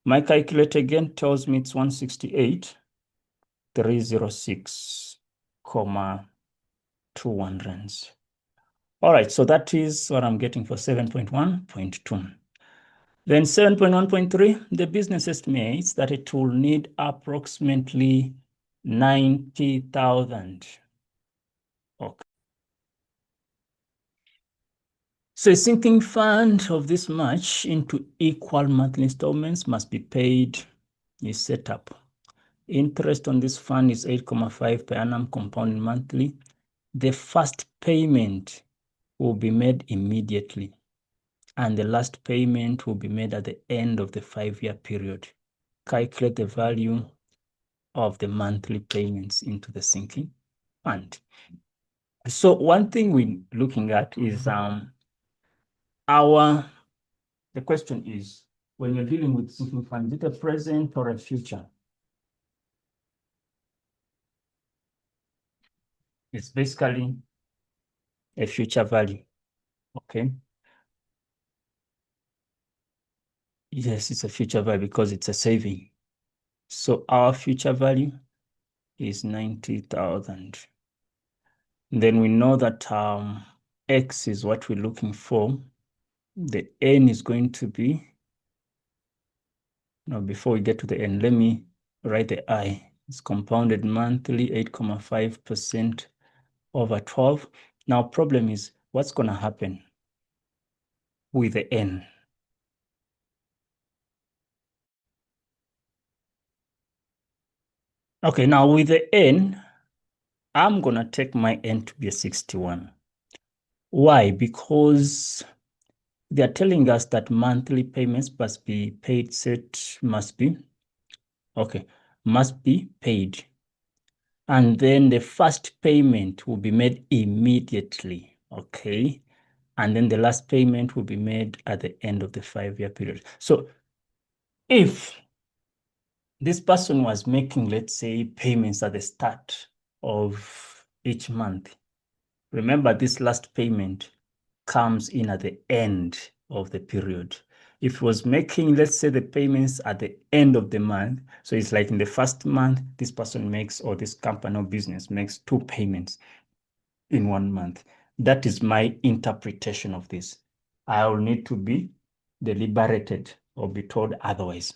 my calculator again tells me it's 168,306.21 rands. All right, so that is what I'm getting for 7.1.2. Then 7.1.3, the business estimates that it will need approximately 90,000. Okay. So a sinking fund of this much into equal monthly installments must be paid is set up. Interest on this fund is 8.5 per annum compounded monthly. The first payment will be made immediately, and the last payment will be made at the end of the 5-year period. Calculate the value of the monthly payments into the sinking fund. So one thing we're looking at is the question is, when you're dealing with sinking fund, is it a present or a future? It's basically a future value, okay? Yes, it's a future value because it's a saving. So our future value is 90,000. Then we know that X is what we're looking for. The N is going to be, now before we get to the N, let me write the I. It's compounded monthly, 8.5% over 12. Now problem is, what's going to happen with the N? Okay, now with the n, I'm going to take my n to be a 61. Why? Because they are telling us that monthly payments must be paid, must be paid. And then the first payment will be made immediately, okay? And then the last payment will be made at the end of the 5-year period. So if this person was making, let's say, payments at the start of each month, remember this last payment comes in at the end of the period. If it was making, let's say, the payments at the end of the month, so it's like in the first month, this person makes, or this company or business makes 2 payments in 1 month. That is my interpretation of this. I will need to be deliberated or be told otherwise.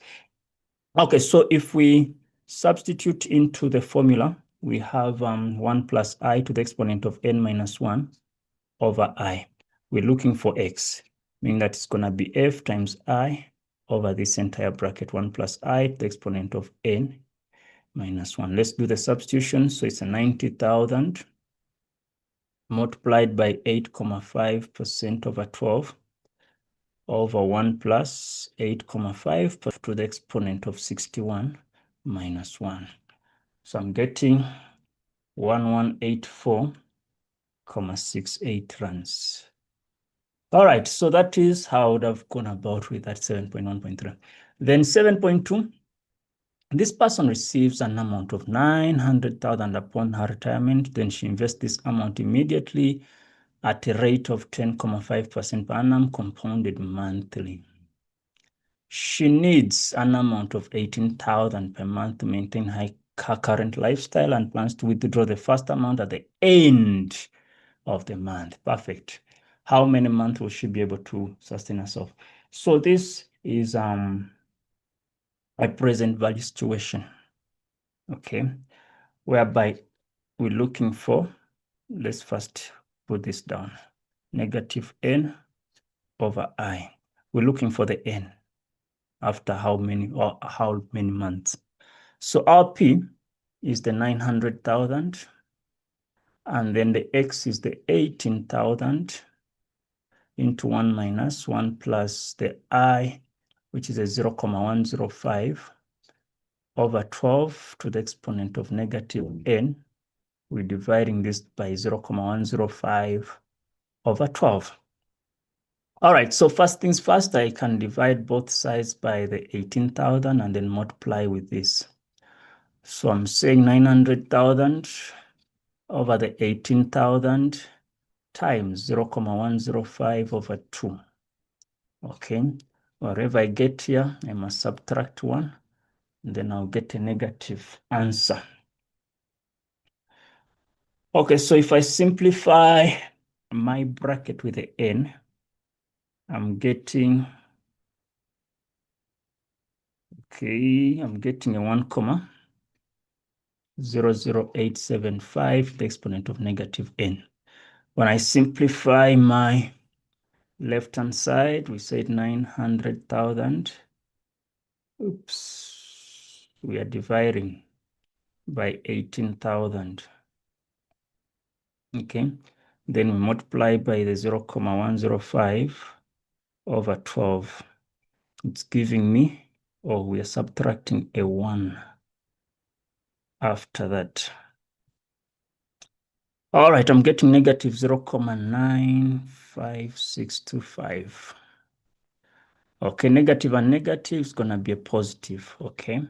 Okay, so if we substitute into the formula, we have 1 plus I to the exponent of n minus 1 over I. We're looking for x, meaning that it's going to be f times I over this entire bracket, 1 plus I to the exponent of n minus 1. Let's do the substitution. So it's a 90,000 multiplied by 8.5% over 12 over 1 plus 8.5 to the exponent of 61 minus 1. So I'm getting 1184.68 rands. All right, so that is how I would have gone about with that 7.1.3. Then 7.2, this person receives an amount of 900,000 upon her retirement. Then she invests this amount immediately at a rate of 10.5% per annum compounded monthly. She needs an amount of 18,000 per month to maintain her current lifestyle and plans to withdraw the first amount at the end of the month. Perfect. How many months will she be able to sustain herself? So this is a present value situation, okay, whereby we're looking for, let's first put this down, negative n over I. We're looking for the n after how many months. So our P is the 900,000, and then the X is the 18,000 into 1 minus 1 plus the I, which is a 0.105 over 12 to the exponent of negative n. We're dividing this by 0.105 over 12. All right, so first things first, I can divide both sides by the 18,000 and then multiply with this. So I'm saying 900,000 over the 18,000 times 0.105 over 2. Okay, wherever I get here, I must subtract 1, and then I'll get a negative answer. Okay, so if I simplify my bracket with the n, I'm getting, I'm getting a 1,00875, the exponent of negative n. When I simplify my left-hand side, we said 900,000. Oops, we are dividing by 18,000. Okay, then we multiply by the 0.105 over 12. It's giving me, or we are subtracting a 1 after that. All right, I'm getting negative 0.95625. Okay, negative and negative is going to be a positive, okay,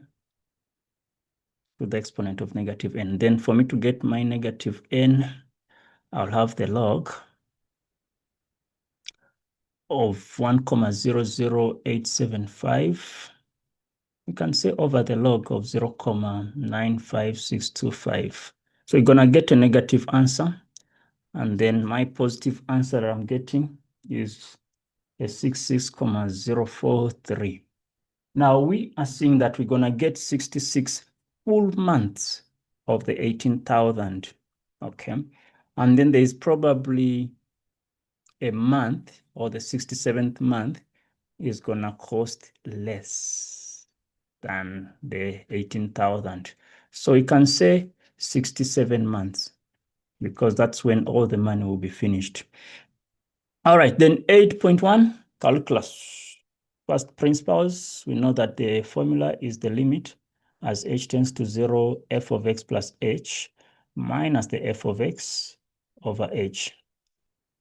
to the exponent of negative n. Then for me to get my negative n, I'll have the log of 1,00875. You can say over the log of 0.95625. So you're going to get a negative answer. And then my positive answer that I'm getting is a 66.043. Now we are seeing that we're going to get 66 full months of the 18,000. Okay. And then there's probably a month, or the 67th month is gonna cost less than the 18,000. So we can say 67 months because that's when all the money will be finished. All right, then 8.1, calculus. First principles, we know that the formula is the limit as h tends to 0, f of x plus h minus the f of x over h.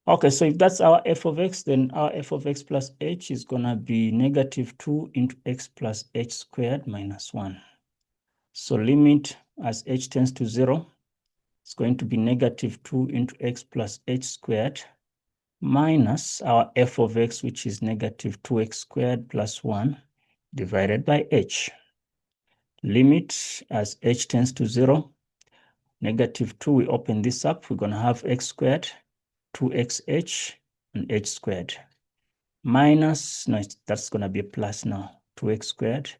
Okay, so if that's our f of x, then our f of x plus h is going to be negative 2 into x plus h squared minus 1. So limit as h tends to 0, it's going to be negative 2 into x plus h squared minus our f of x, which is negative 2x squared plus 1 divided by h. Limit as h tends to 0, negative 2, we open this up, we're going to have x squared, 2xh, and h squared. Minus, no, that's going to be a plus now, 2x squared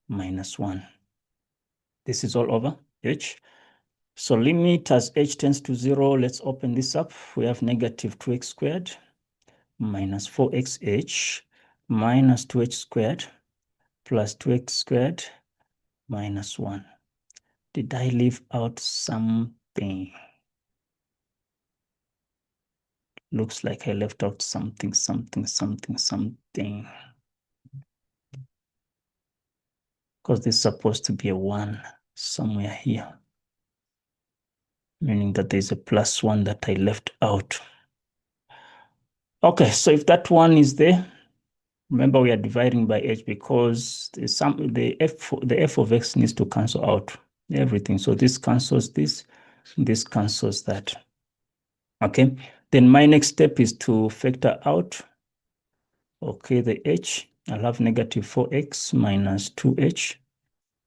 minus 1. This is all over h. So limit as h tends to 0, let's open this up. We have negative 2x squared minus 4xh minus 2h squared plus 2x squared minus 1. Did I leave out something? Looks like I left out something. Because this is supposed to be a 1 somewhere here, meaning that there's a plus 1 that I left out. Okay, so if that 1 is there, remember we are dividing by h because the f of x needs to cancel out everything. So this cancels this cancels that. Okay, then my next step is to factor out, okay, the h. I'll have negative 4x minus 2h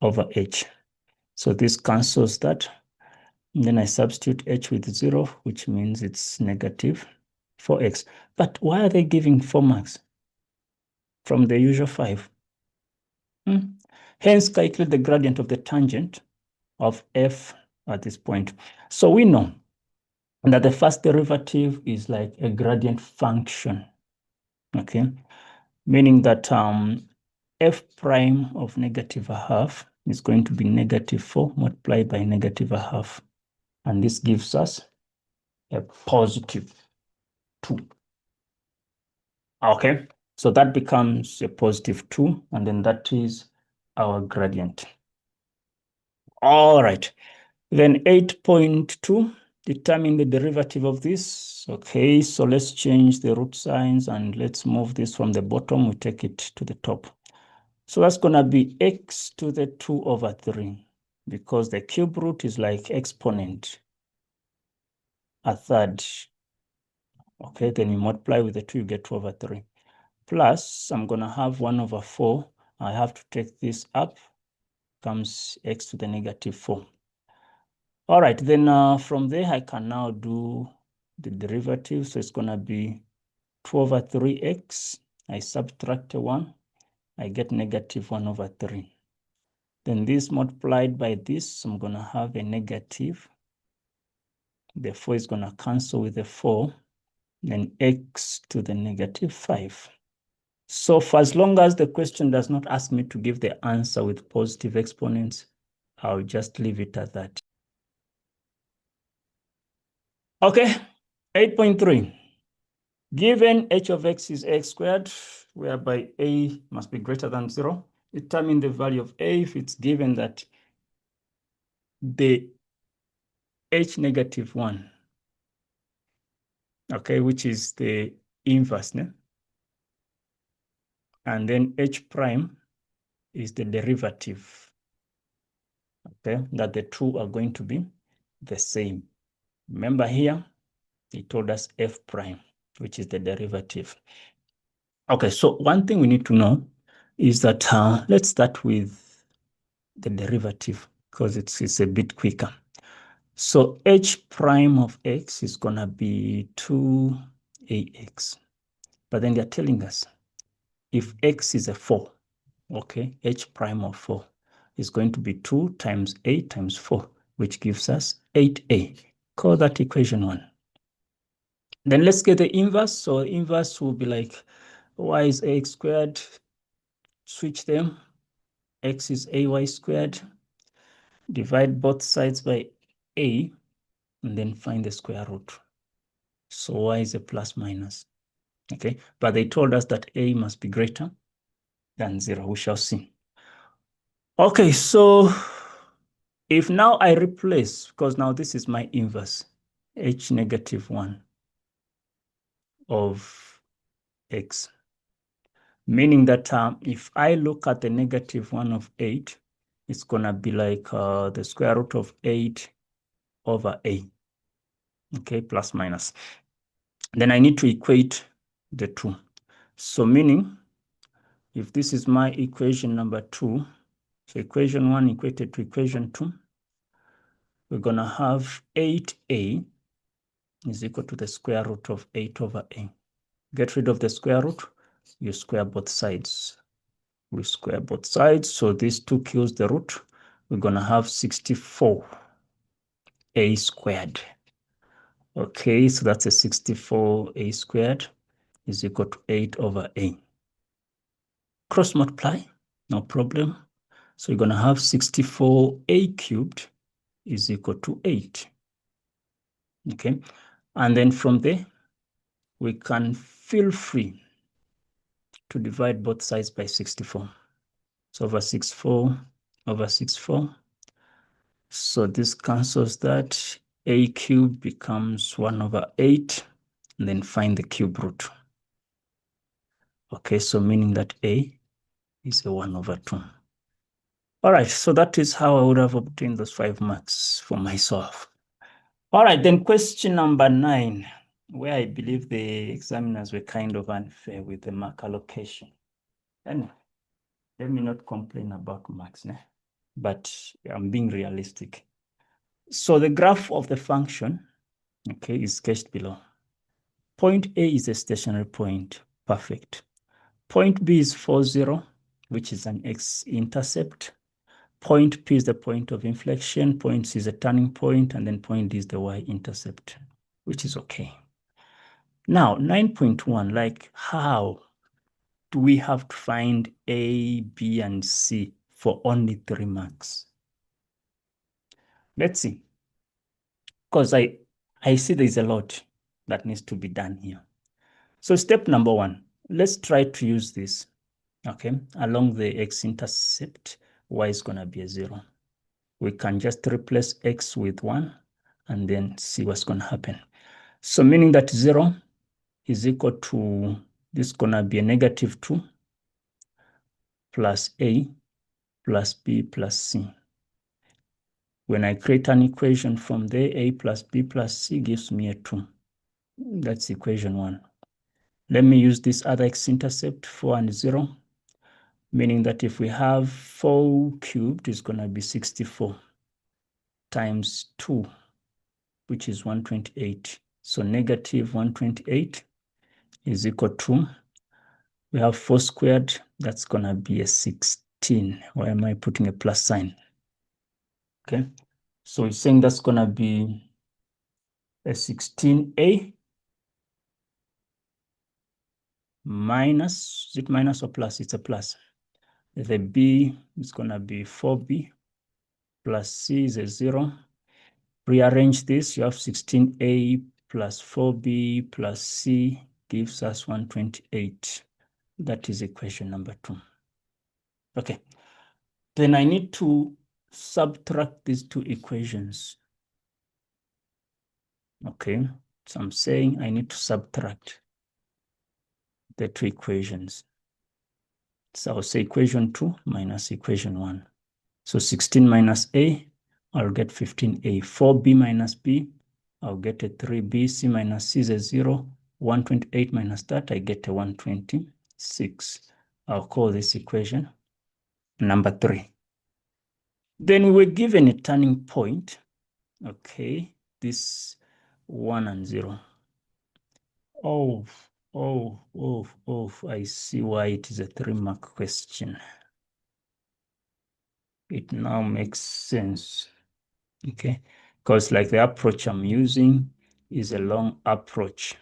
over h. So this cancels that. And then I substitute h with 0, which means it's negative 4x. But why are they giving 4 marks from the usual 5? Hence, calculate the gradient of the tangent of f at this point. So we know that the first derivative is like a gradient function, okay? Meaning that f prime of negative a half is going to be negative 4 multiplied by negative a half. And this gives us a positive 2. Okay, so that becomes a positive 2, and then that is our gradient. All right, then 8.2, determine the derivative of this. Okay, so let's change the root signs and let's move this from the bottom, we take it to the top. So that's going to be x to the 2 over 3, because the cube root is like exponent, a third. Okay, then you multiply with the 2, you get 2 over 3. Plus, I'm going to have 1 over 4. I have to take this up, comes x to the negative 4. All right, then from there, I can now do the derivative. So it's going to be 2 over 3x. I subtract a 1. I get negative 1 over 3. Then this multiplied by this, I'm going to have a negative. The 4 is going to cancel with the 4. Then x to the negative 5. So for as long as the question does not ask me to give the answer with positive exponents, I'll just leave it at that. Okay, 8.3. Given h of x is x squared, whereby a must be greater than 0, determine the value of a if it's given that the h negative 1, okay, which is the inverse, né? And then h prime is the derivative, okay, that the two are going to be the same. Remember here, it told us f prime, which is the derivative. Okay, so one thing we need to know is that let's start with the derivative because it's a bit quicker. So h prime of x is going to be 2ax. But then they're telling us if x is a 4, okay, h prime of 4 is going to be 2 times a times 4, which gives us 8a. Call that equation 1. Then let's get the inverse. So inverse will be like y is ax squared. Switch them. X is ay squared. divide both sides by a, and then find the square root. So y is a plus minus. Okay, but they told us that a must be greater than 0. We shall see. Okay, so if now I replace, because now this is my inverse, h negative 1 of x, meaning that if I look at the negative 1 of 8, it's going to be like the square root of 8 over a, okay, plus minus. Then I need to equate the two. So meaning, if this is my equation number 2, so equation 1 equated to equation 2, we're going to have 8a is equal to the square root of 8 over a. Get rid of the square root, you square both sides. We square both sides, so this 2 kills the root. We're going to have 64a squared. Okay, so that's a 64a squared is equal to 8 over a. Cross multiply, no problem. So you're going to have 64a cubed is equal to 8. Okay, and then from there, we can feel free to divide both sides by 64. So over 64 over 64. So this cancels that. A cubed becomes 1 over 8, and then find the cube root. Okay, so meaning that a is a 1 over 2. All right, so that is how I would have obtained those 5 marks for myself. All right, then question number 9, where I believe the examiners were kind of unfair with the mark allocation. Anyway, let me not complain about marks, but I'm being realistic. So the graph of the function, okay, is sketched below. Point A is a stationary point, perfect. Point B is 4, 0, which is an x-intercept. Point P is the point of inflection, point C is a turning point, and then point D is the y-intercept, which is okay. Now, 9.1, like how do we have to find A, B, and C for only 3 marks? Let's see. Because I see there's a lot that needs to be done here. So step number 1, let's try to use this, okay? Along the x-intercept, y is going to be a 0. We can just replace x with 1 and then see what's going to happen. So meaning that 0 is equal to, this is going to be a negative 2 plus a plus b plus c. When I create an equation from there, a plus b plus c gives me a 2. That's equation 1. Let me use this other x-intercept, 4 and 0, meaning that if we have 4 cubed, it's going to be 64 times 2, which is 128. So negative 128 is equal to, we have 4 squared, that's going to be a 16. Why am I putting a plus sign? Okay, so we're saying that's going to be a 16a minus, is it minus or plus? It's a plus. The b is going to be 4b plus c is a 0. Rearrange this, you have 16a plus 4b plus c gives us 128. That is equation number 2. Okay, then I need to subtract these 2 equations. Okay, so I'm saying I need to subtract the 2 equations. So I'll say equation 2 minus equation 1. So 16 minus a, I'll get 15a. 4b minus b, I'll get a 3b. C minus c is a 0. 128 minus that, I get a 126. I'll call this equation number 3. Then we were given a turning point. Okay, this 1 and 0. Oh, I see why it is a 3-mark question. It now makes sense. Okay, because like the approach I'm using is a long approach.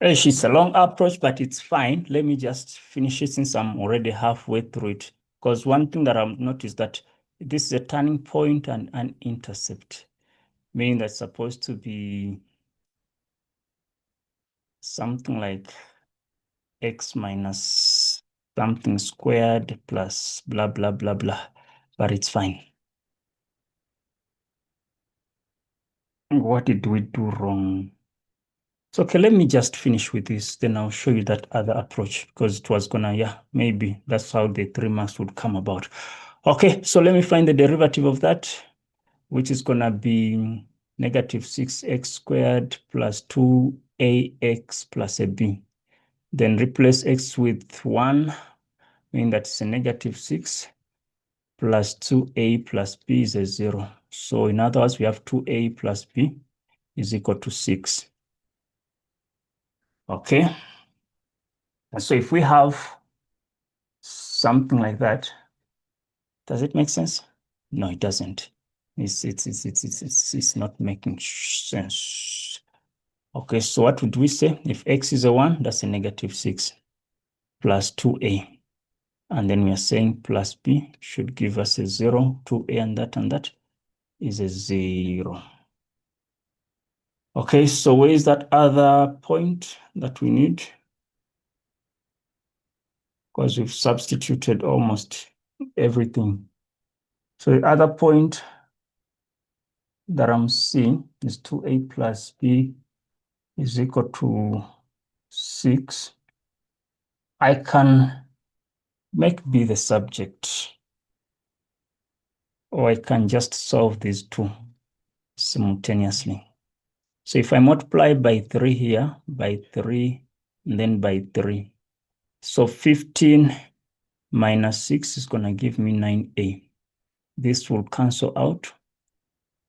It's a long approach, but it's fine. Let me just finish it since I'm already halfway through it. Because one thing that I've noticed that this is a turning point and an intercept, meaning that's supposed to be something like x minus something squared plus blah, blah, blah, blah, but it's fine. What did we do wrong? So, okay, let me just finish with this, then I'll show you that other approach because it was gonna, yeah, maybe that's how the 3 marks would come about. Okay, so let me find the derivative of that, which is gonna be negative 6x squared plus 2ax plus a b. Then replace x with 1, meaning that's a negative 6 plus 2a plus b is a 0. So in other words, we have 2a plus b is equal to 6. Okay. And so if we have something like that, does it make sense? No, it doesn't. It's not making sense. Okay, so what would we say? If x is a 1, that's a negative 6 plus 2a. And then we are saying plus b should give us a 0, 2a and that is a 0. Okay, so where is that other point that we need? Because we've substituted almost everything. So the other point that I'm seeing is 2a plus b is equal to 6. I can make b the subject, or I can just solve these two simultaneously. So if I multiply by 3 here, by 3, and then by 3. So 15 minus 6 is going to give me 9a. This will cancel out.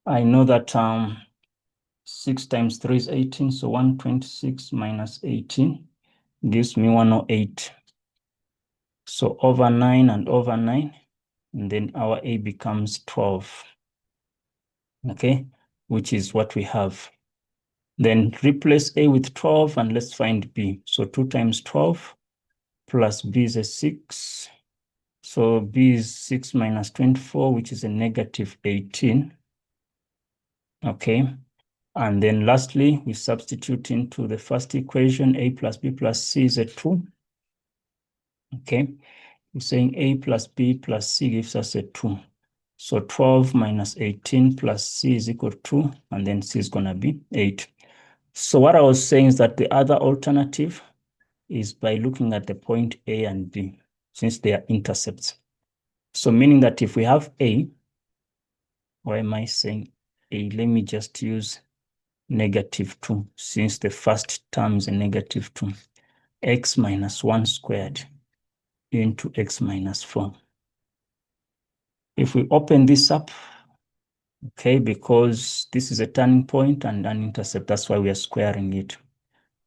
I know that 6 times 3 is 18, so 126 minus 18 gives me 108. So over 9 and over 9, and then our a becomes 12. Okay, which is what we have. Then replace a with 12 and let's find b. So 2 times 12 plus b is a 6. So b is 6 minus 24, which is a negative 18. Okay. And then lastly, we substitute into the first equation, a plus b plus c is a 2. Okay. We're saying a plus b plus c gives us a 2. So 12 minus 18 plus c is equal to 2, and then c is going to be 8. So what I was saying is that the other alternative is by looking at the point A and B, since they are intercepts. So meaning that if we have A, why am I saying A? Let me just use negative 2, since the first term is a negative 2. X minus 1 squared into x minus 4. If we open this up, okay, because this is a turning point and an intercept, that's why we are squaring it.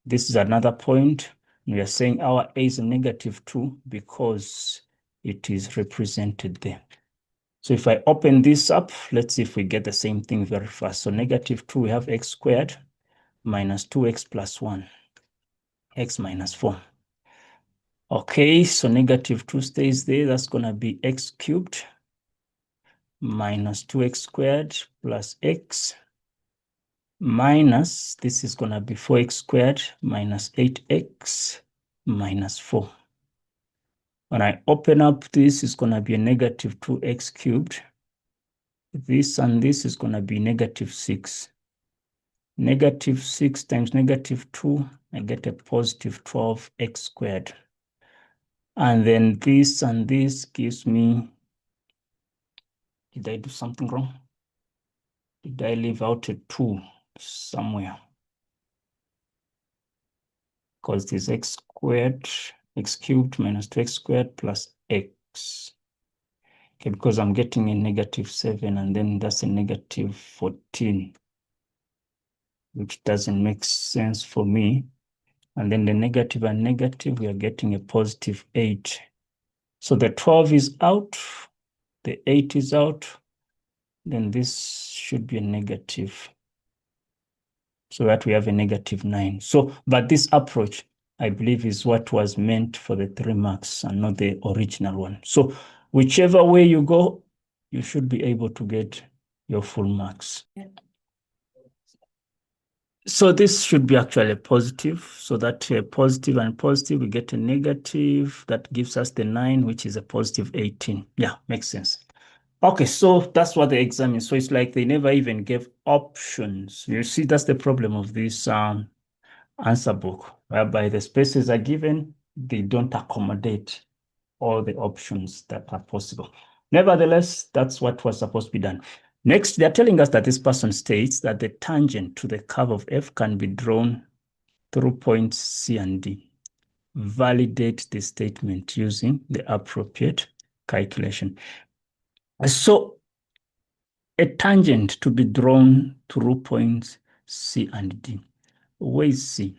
This is another point. We are saying our a is a negative 2 because it is represented there. So if I open this up, let's see if we get the same thing very fast. So negative 2, we have x squared minus 2x plus 1, x minus 4. Okay, so negative 2 stays there. That's going to be x cubed minus 2x squared plus x minus, this is going to be 4x squared minus 8x minus 4. When I open up this, is going to be a negative 2x cubed. This and this is going to be negative 6. Negative 6 times negative 2, I get a positive 12x squared. And then this and this gives me, did I do something wrong? Did I leave out a 2 somewhere? Because this x squared, x cubed minus 2x squared plus x. Okay, because I'm getting a negative 7 and then that's a negative 14, which doesn't make sense for me. And then the negative and negative, we are getting a positive 8. So the 12 is out, the 8 is out, then this should be a negative. So that we have a negative 9. So, but this approach, I believe, is what was meant for the 3 marks and not the original one. So Whichever way you go, you should be able to get your full marks. So this should be actually positive. So that positive and positive, we get a negative. That gives us the 9, which is a positive 18. Yeah, makes sense. Okay, so that's what the exam is. So it's like they never even gave options. You see, that's the problem of this answer book, whereby the spaces are given, they don't accommodate all the options that are possible. Nevertheless, that's what was supposed to be done. Next, they're telling us that this person states that the tangent to the curve of f can be drawn through points C and D. Validate the statement using the appropriate calculation. So a tangent to be drawn through points C and D. Where is C?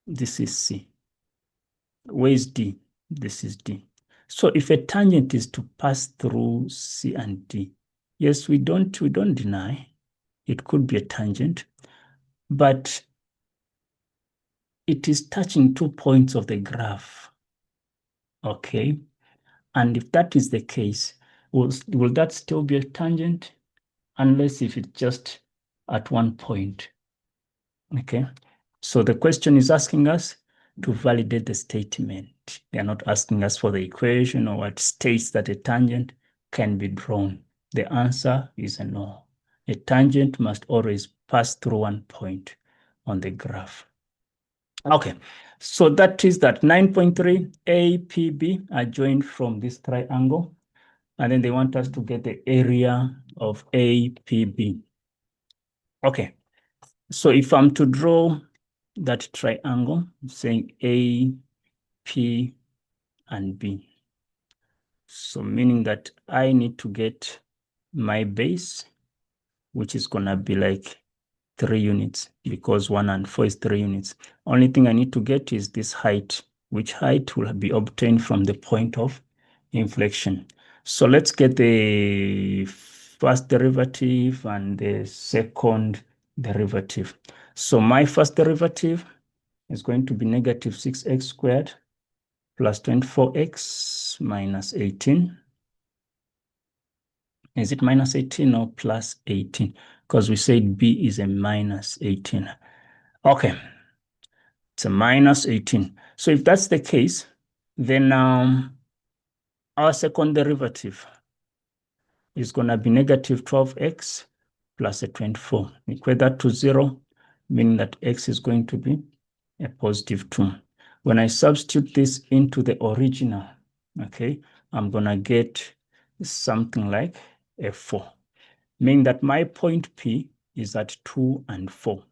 This is C. Where is D? This is D. So if a tangent is to pass through C and D, yes, we don't deny it could be a tangent, but it is touching 2 points of the graph. Okay. And if that is the case, will that still be a tangent? Unless if it's just at 1 point. Okay. So the question is asking us to validate the statement. They are not asking us for the equation or what states that a tangent can be drawn. The answer is a no. A tangent must always pass through 1 point on the graph. Okay, so that is that 9.3 A, P, B are joined from this triangle. And then they want us to get the area of A, P, B. Okay, so if I'm to draw that triangle, saying A, P, and B. So meaning that I need to get my base, which is gonna be like 3 units, because 1 and 4 is 3 units. Only thing I need to get is this height, which height will be obtained from the point of inflection. So let's get the first derivative and the second derivative. So my first derivative is going to be negative 6x squared plus 24x minus 18. Is it minus 18 or plus 18? Because we said b is a minus 18. Okay, it's a minus 18. So if that's the case, then our second derivative is going to be negative 12x plus a 24. Equate that to 0, meaning that x is going to be a positive 2. When I substitute this into the original, okay, I'm going to get something like a 4, meaning that my point P is at 2 and 4.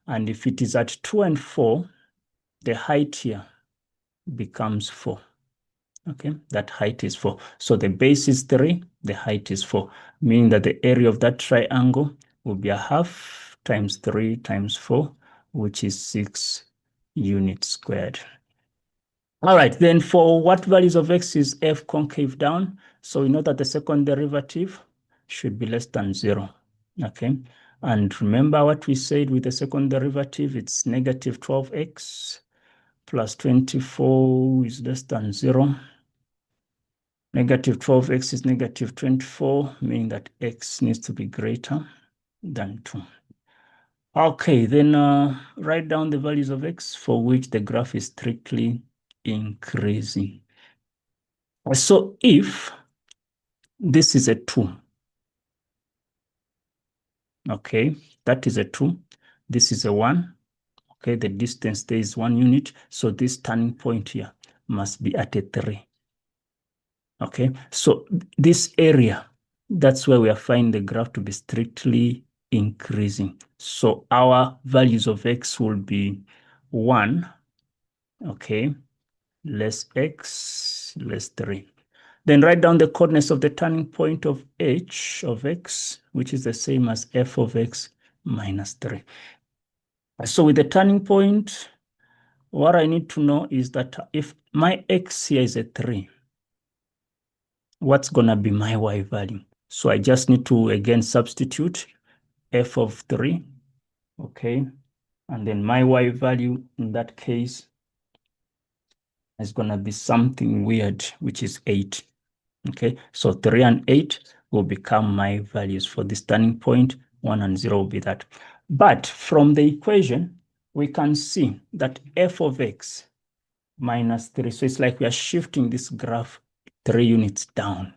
And if it is at 2 and 4, the height here becomes 4. Okay, that height is 4. So the base is 3, the height is 4, meaning that the area of that triangle will be a half times 3 times 4, which is 6 units squared. All right, then for what values of x is f concave down? So we know that the second derivative should be less than 0. Okay, and remember what we said with the second derivative, it's negative 12x plus 24 is less than 0. Negative 12x is negative 24, meaning that x needs to be greater than 2. Okay, then write down the values of x for which the graph is strictly increasing. So if this is a 2, okay, that is a 2, this is a 1, okay, the distance there is 1 unit, so this turning point here must be at a 3. Okay, so this area, that's where we are finding the graph to be strictly increasing. So our values of x will be 1, okay, less x, less 3. Then write down the coordinates of the turning point of h of x, which is the same as f of x minus 3. So with the turning point, what I need to know is that if my x here is a 3, what's going to be my y value? So I just need to, again, substitute f of 3, okay? And then my y value in that case is going to be something weird, which is 8. Okay, so 3 and 8 will become my values for this turning point. 1 and 0 will be that. But from the equation, we can see that f of x minus 3. So it's like we are shifting this graph 3 units down,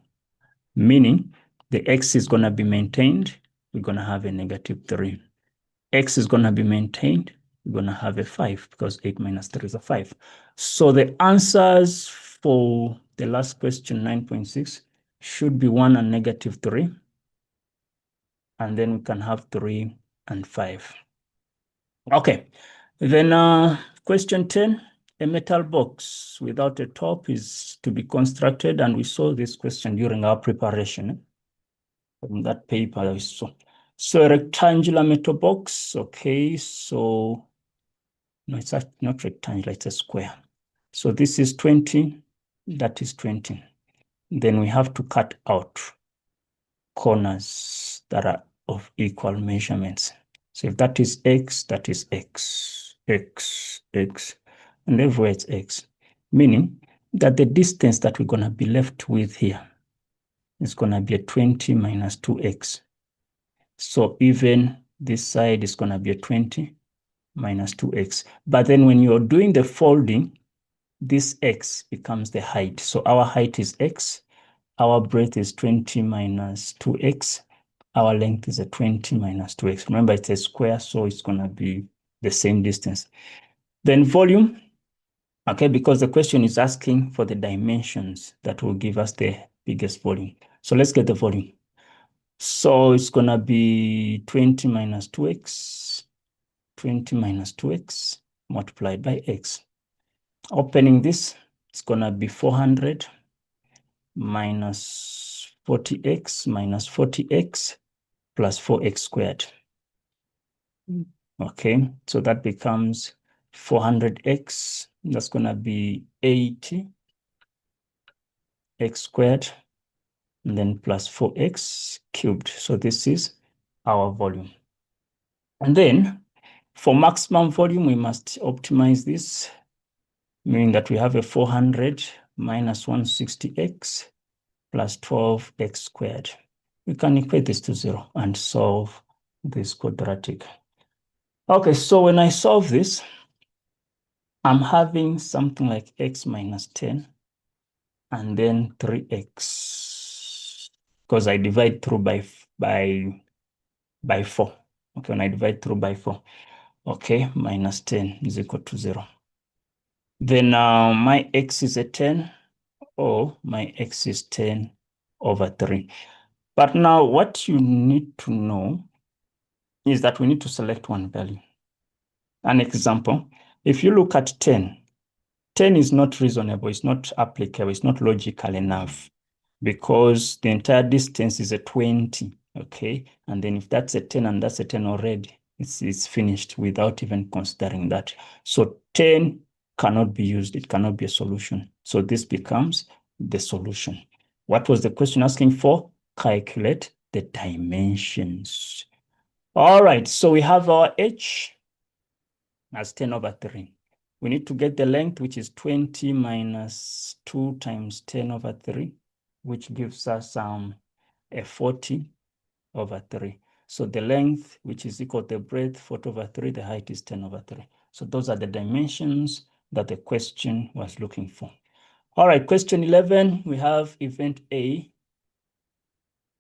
meaning the x is going to be maintained. We're going to have a negative 3. X is going to be maintained. We're going to have a 5 because 8 minus 3 is a 5. So the answers for the last question, 9.6, should be 1 and negative 3. And then we can have 3 and 5. Okay. Then question 10, a metal box without a top is to be constructed. And we saw this question during our preparation from that paper we saw. So a rectangular metal box. Okay. So no, it's not rectangular, it's a square. So this is 20, that is 20. Then we have to cut out corners that are of equal measurements. So if that is x, that is x, x, x, and everywhere it's x, meaning that the distance that we're going to be left with here is going to be a 20 minus 2x. So even this side is going to be a 20 minus 2x. But then when you're doing the folding, this x becomes the height. So our height is x. Our breadth is 20 minus 2x. Our length is a 20 minus 2x. Remember, it's a square, so it's going to be the same distance. Then volume, okay, because the question is asking for the dimensions that will give us the biggest volume. So let's get the volume. So it's going to be 20 minus 2x, 20 minus 2x multiplied by x. Opening this, it's going to be 400 minus 40x minus 40x plus 4x squared. Okay, so that becomes 400x. That's going to be 80x squared, and then plus 4x cubed. So this is our volume. And then for maximum volume, we must optimize this, meaning that we have a 400 minus 160x plus 12x squared. We can equate this to 0 and solve this quadratic. Okay, so when I solve this, I'm having something like x minus 10 and then 3x, because I divide through by 4. Okay, when I divide through by 4, okay, minus 10 is equal to 0. Then my x is a 10, or my x is 10 over 3. But now what you need to know is that we need to select one value. An example, if you look at 10, 10 is not reasonable, it's not applicable, it's not logical enough, because the entire distance is a 20, okay? And then if that's a 10 and that's a 10 already, it's finished without even considering that. So 10 cannot be used, it cannot be a solution. So this becomes the solution. What was the question asking for? Calculate the dimensions. All right, so we have our h as 10 over 3. We need to get the length, which is 20 minus 2 times 10 over 3, which gives us a 40 over 3. So the length, which is equal to the breadth, 40 over 3, the height is 10 over 3. So those are the dimensions that the question was looking for. All right, question 11, we have event A,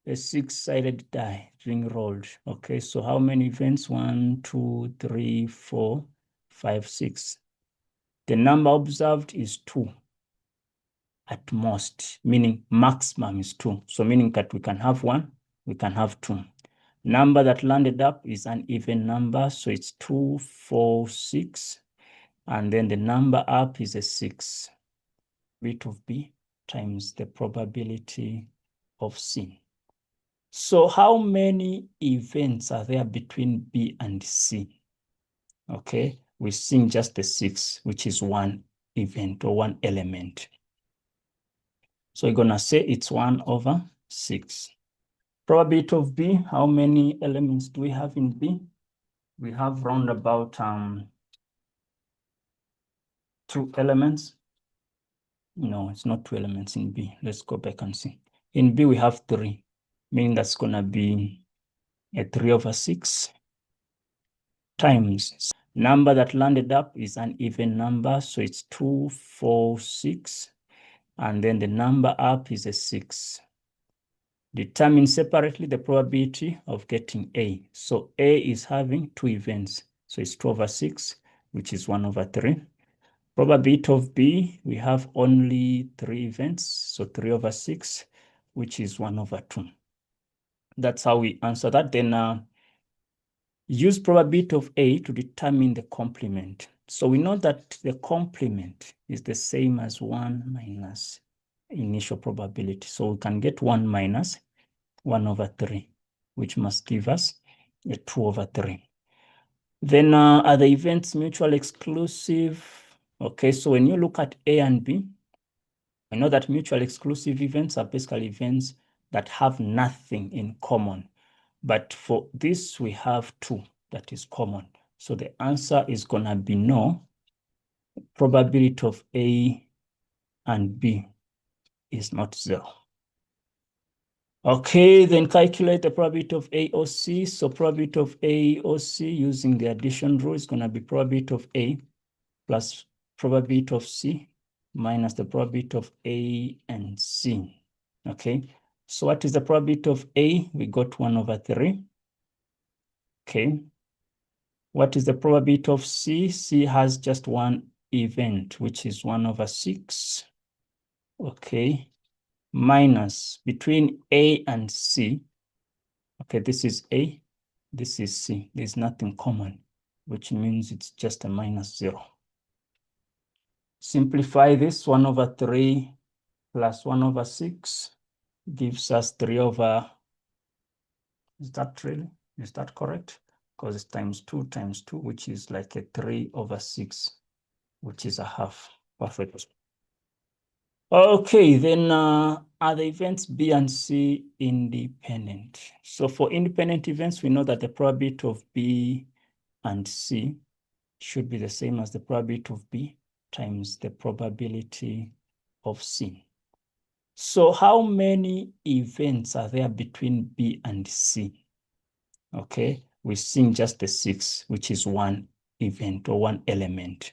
a 6-sided die being rolled. Okay, so how many events? 1, 2, 3, 4, 5, 6. The number observed is 2 at most, meaning maximum is 2. So meaning that we can have 1, we can have 2. Number that landed up is an even number, so it's 2, 4, 6. And then the number up is a 6. Bit of B times the probability of C. So how many events are there between B and C? Okay, we're seeing just the 6, which is one event or one element. So we're going to say it's 1 over 6. Probability of B, how many elements do we have in B? We have round about 2 elements. No, it's not 2 elements in B. Let's go back and see. In B, we have 3, meaning that's going to be a 3/6 times number that landed up is an even number, so it's 2, 4, 6, and then the number up is a 6. Determine separately the probability of getting A. So A is having 2 events, so it's 2/6, which is 1/3. Probability of B, we have only 3 events, so 3/6, which is 1/2. That's how we answer that. Then use probability of A to determine the complement. So we know that the complement is the same as 1 minus initial probability. So we can get 1 minus 1/3, which must give us a 2/3. Then are the events mutually exclusive? Okay, so when you look at A and B, I know that mutually exclusive events are basically events that have nothing in common. But for this, we have 2 that is common. So the answer is going to be no. Probability of A and B is not 0. Okay, then calculate the probability of A or C. So probability of A or C using the addition rule is going to be probability of A plus probability of C minus the probability of A and C. Okay, so what is the probability of A? We got 1/3. Okay, what is the probability of C? C has just one event, which is 1/6. Okay, minus between A and C. Okay, this is A, this is C. There's nothing common, which means it's just a -0. Simplify this, 1/3 plus 1/6 gives us 3/, is that correct? Because it's times 2, which is like a 3/6, which is a half. Perfect. Okay, then are the events B and C independent? So for independent events, we know that the probability of B and C should be the same as the probability of B times the probability of C. So how many events are there between B and C? Okay, we're seeing just the 6, which is one event or one element.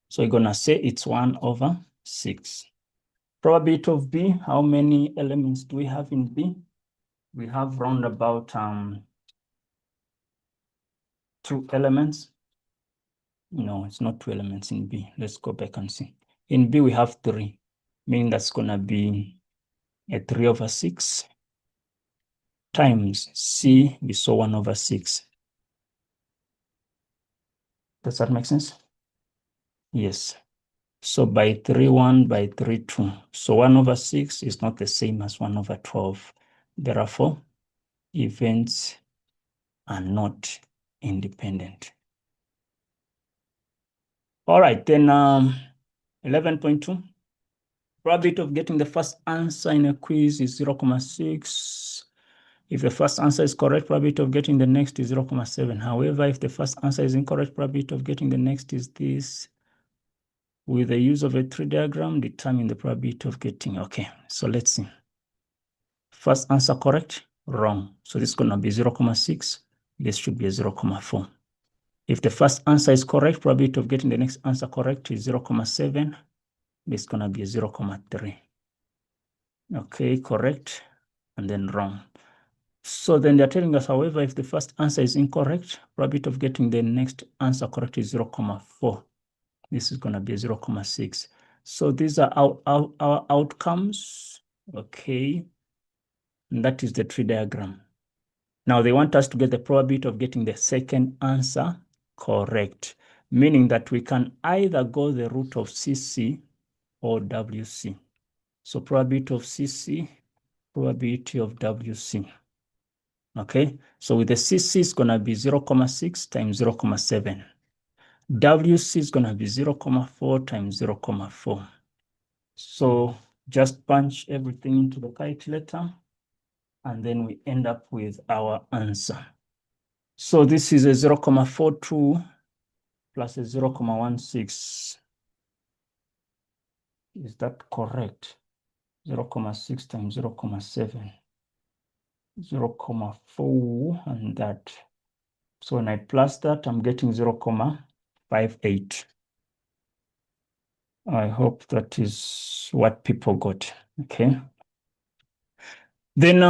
So we're gonna say it's 1/6. Probability of B, how many elements do we have in B? We have round about 2 elements. No, it's not 2 elements in B. Let's go back and see. In B, we have 3, meaning that's gonna be a 3/6 times C, we saw 1/6. Does that make sense? Yes. So by 3/1 by 3/2. So 1/6 is not the same as 1/12. Therefore, events are not independent. All right, then 11.2. Probability of getting the first answer in a quiz is 0.6. If the first answer is correct, probability of getting the next is 0.7. However, if the first answer is incorrect, probability of getting the next is this. With the use of a tree diagram, determine the probability of getting. Okay, so let's see. First answer correct, wrong. So this is going to be 0.6. This should be a 0.4. If the first answer is correct, probability of getting the next answer correct is 0.7. This is going to be a 0.3. Okay, correct, and then wrong. So then they're telling us, however, if the first answer is incorrect, probability of getting the next answer correct is 0.4. This is going to be a 0.6. So these are our outcomes. Okay, and that is the tree diagram. Now they want us to get the probability of getting the second answer correct, meaning that we can either go the route of CC or WC. So probability of CC, probability of WC. Okay, so with the CC is going to be 0.6 times 0.7. WC is going to be 0.4 times 0.4. So just punch everything into the calculator, and then we end up with our answer. So this is a 0.42 plus a 0.16. Is that correct? 0.6 times 0.7, 0.4, and that. So when I plus that, I'm getting 0.58. I hope that is what people got, okay? Then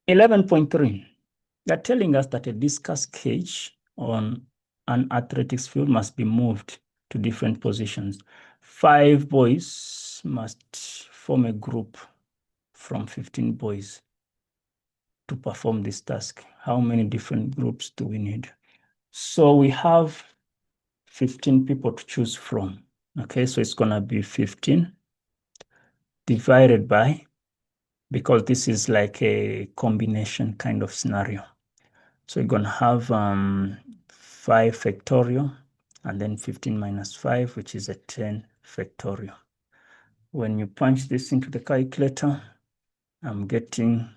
11.3, they're telling us that a discus cage on an athletics field must be moved to different positions. 5 boys must form a group from 15 boys to perform this task. How many different groups do we need? So we have 15 people to choose from. Okay, so it's going to be 15 divided by, because this is like a combination kind of scenario. So you're going to have 5 factorial and then 15 minus 5, which is a 10 factorial. When you punch this into the calculator, I'm getting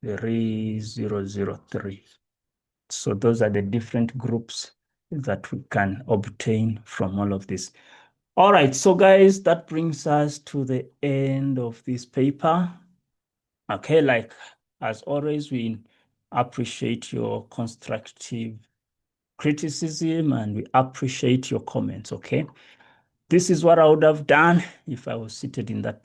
3003. So those are the different groups that we can obtain from all of this. All right, so guys, that brings us to the end of this paper. Okay, like as always, we appreciate your constructive criticism and we appreciate your comments, okay? This is what I would have done if I was seated in that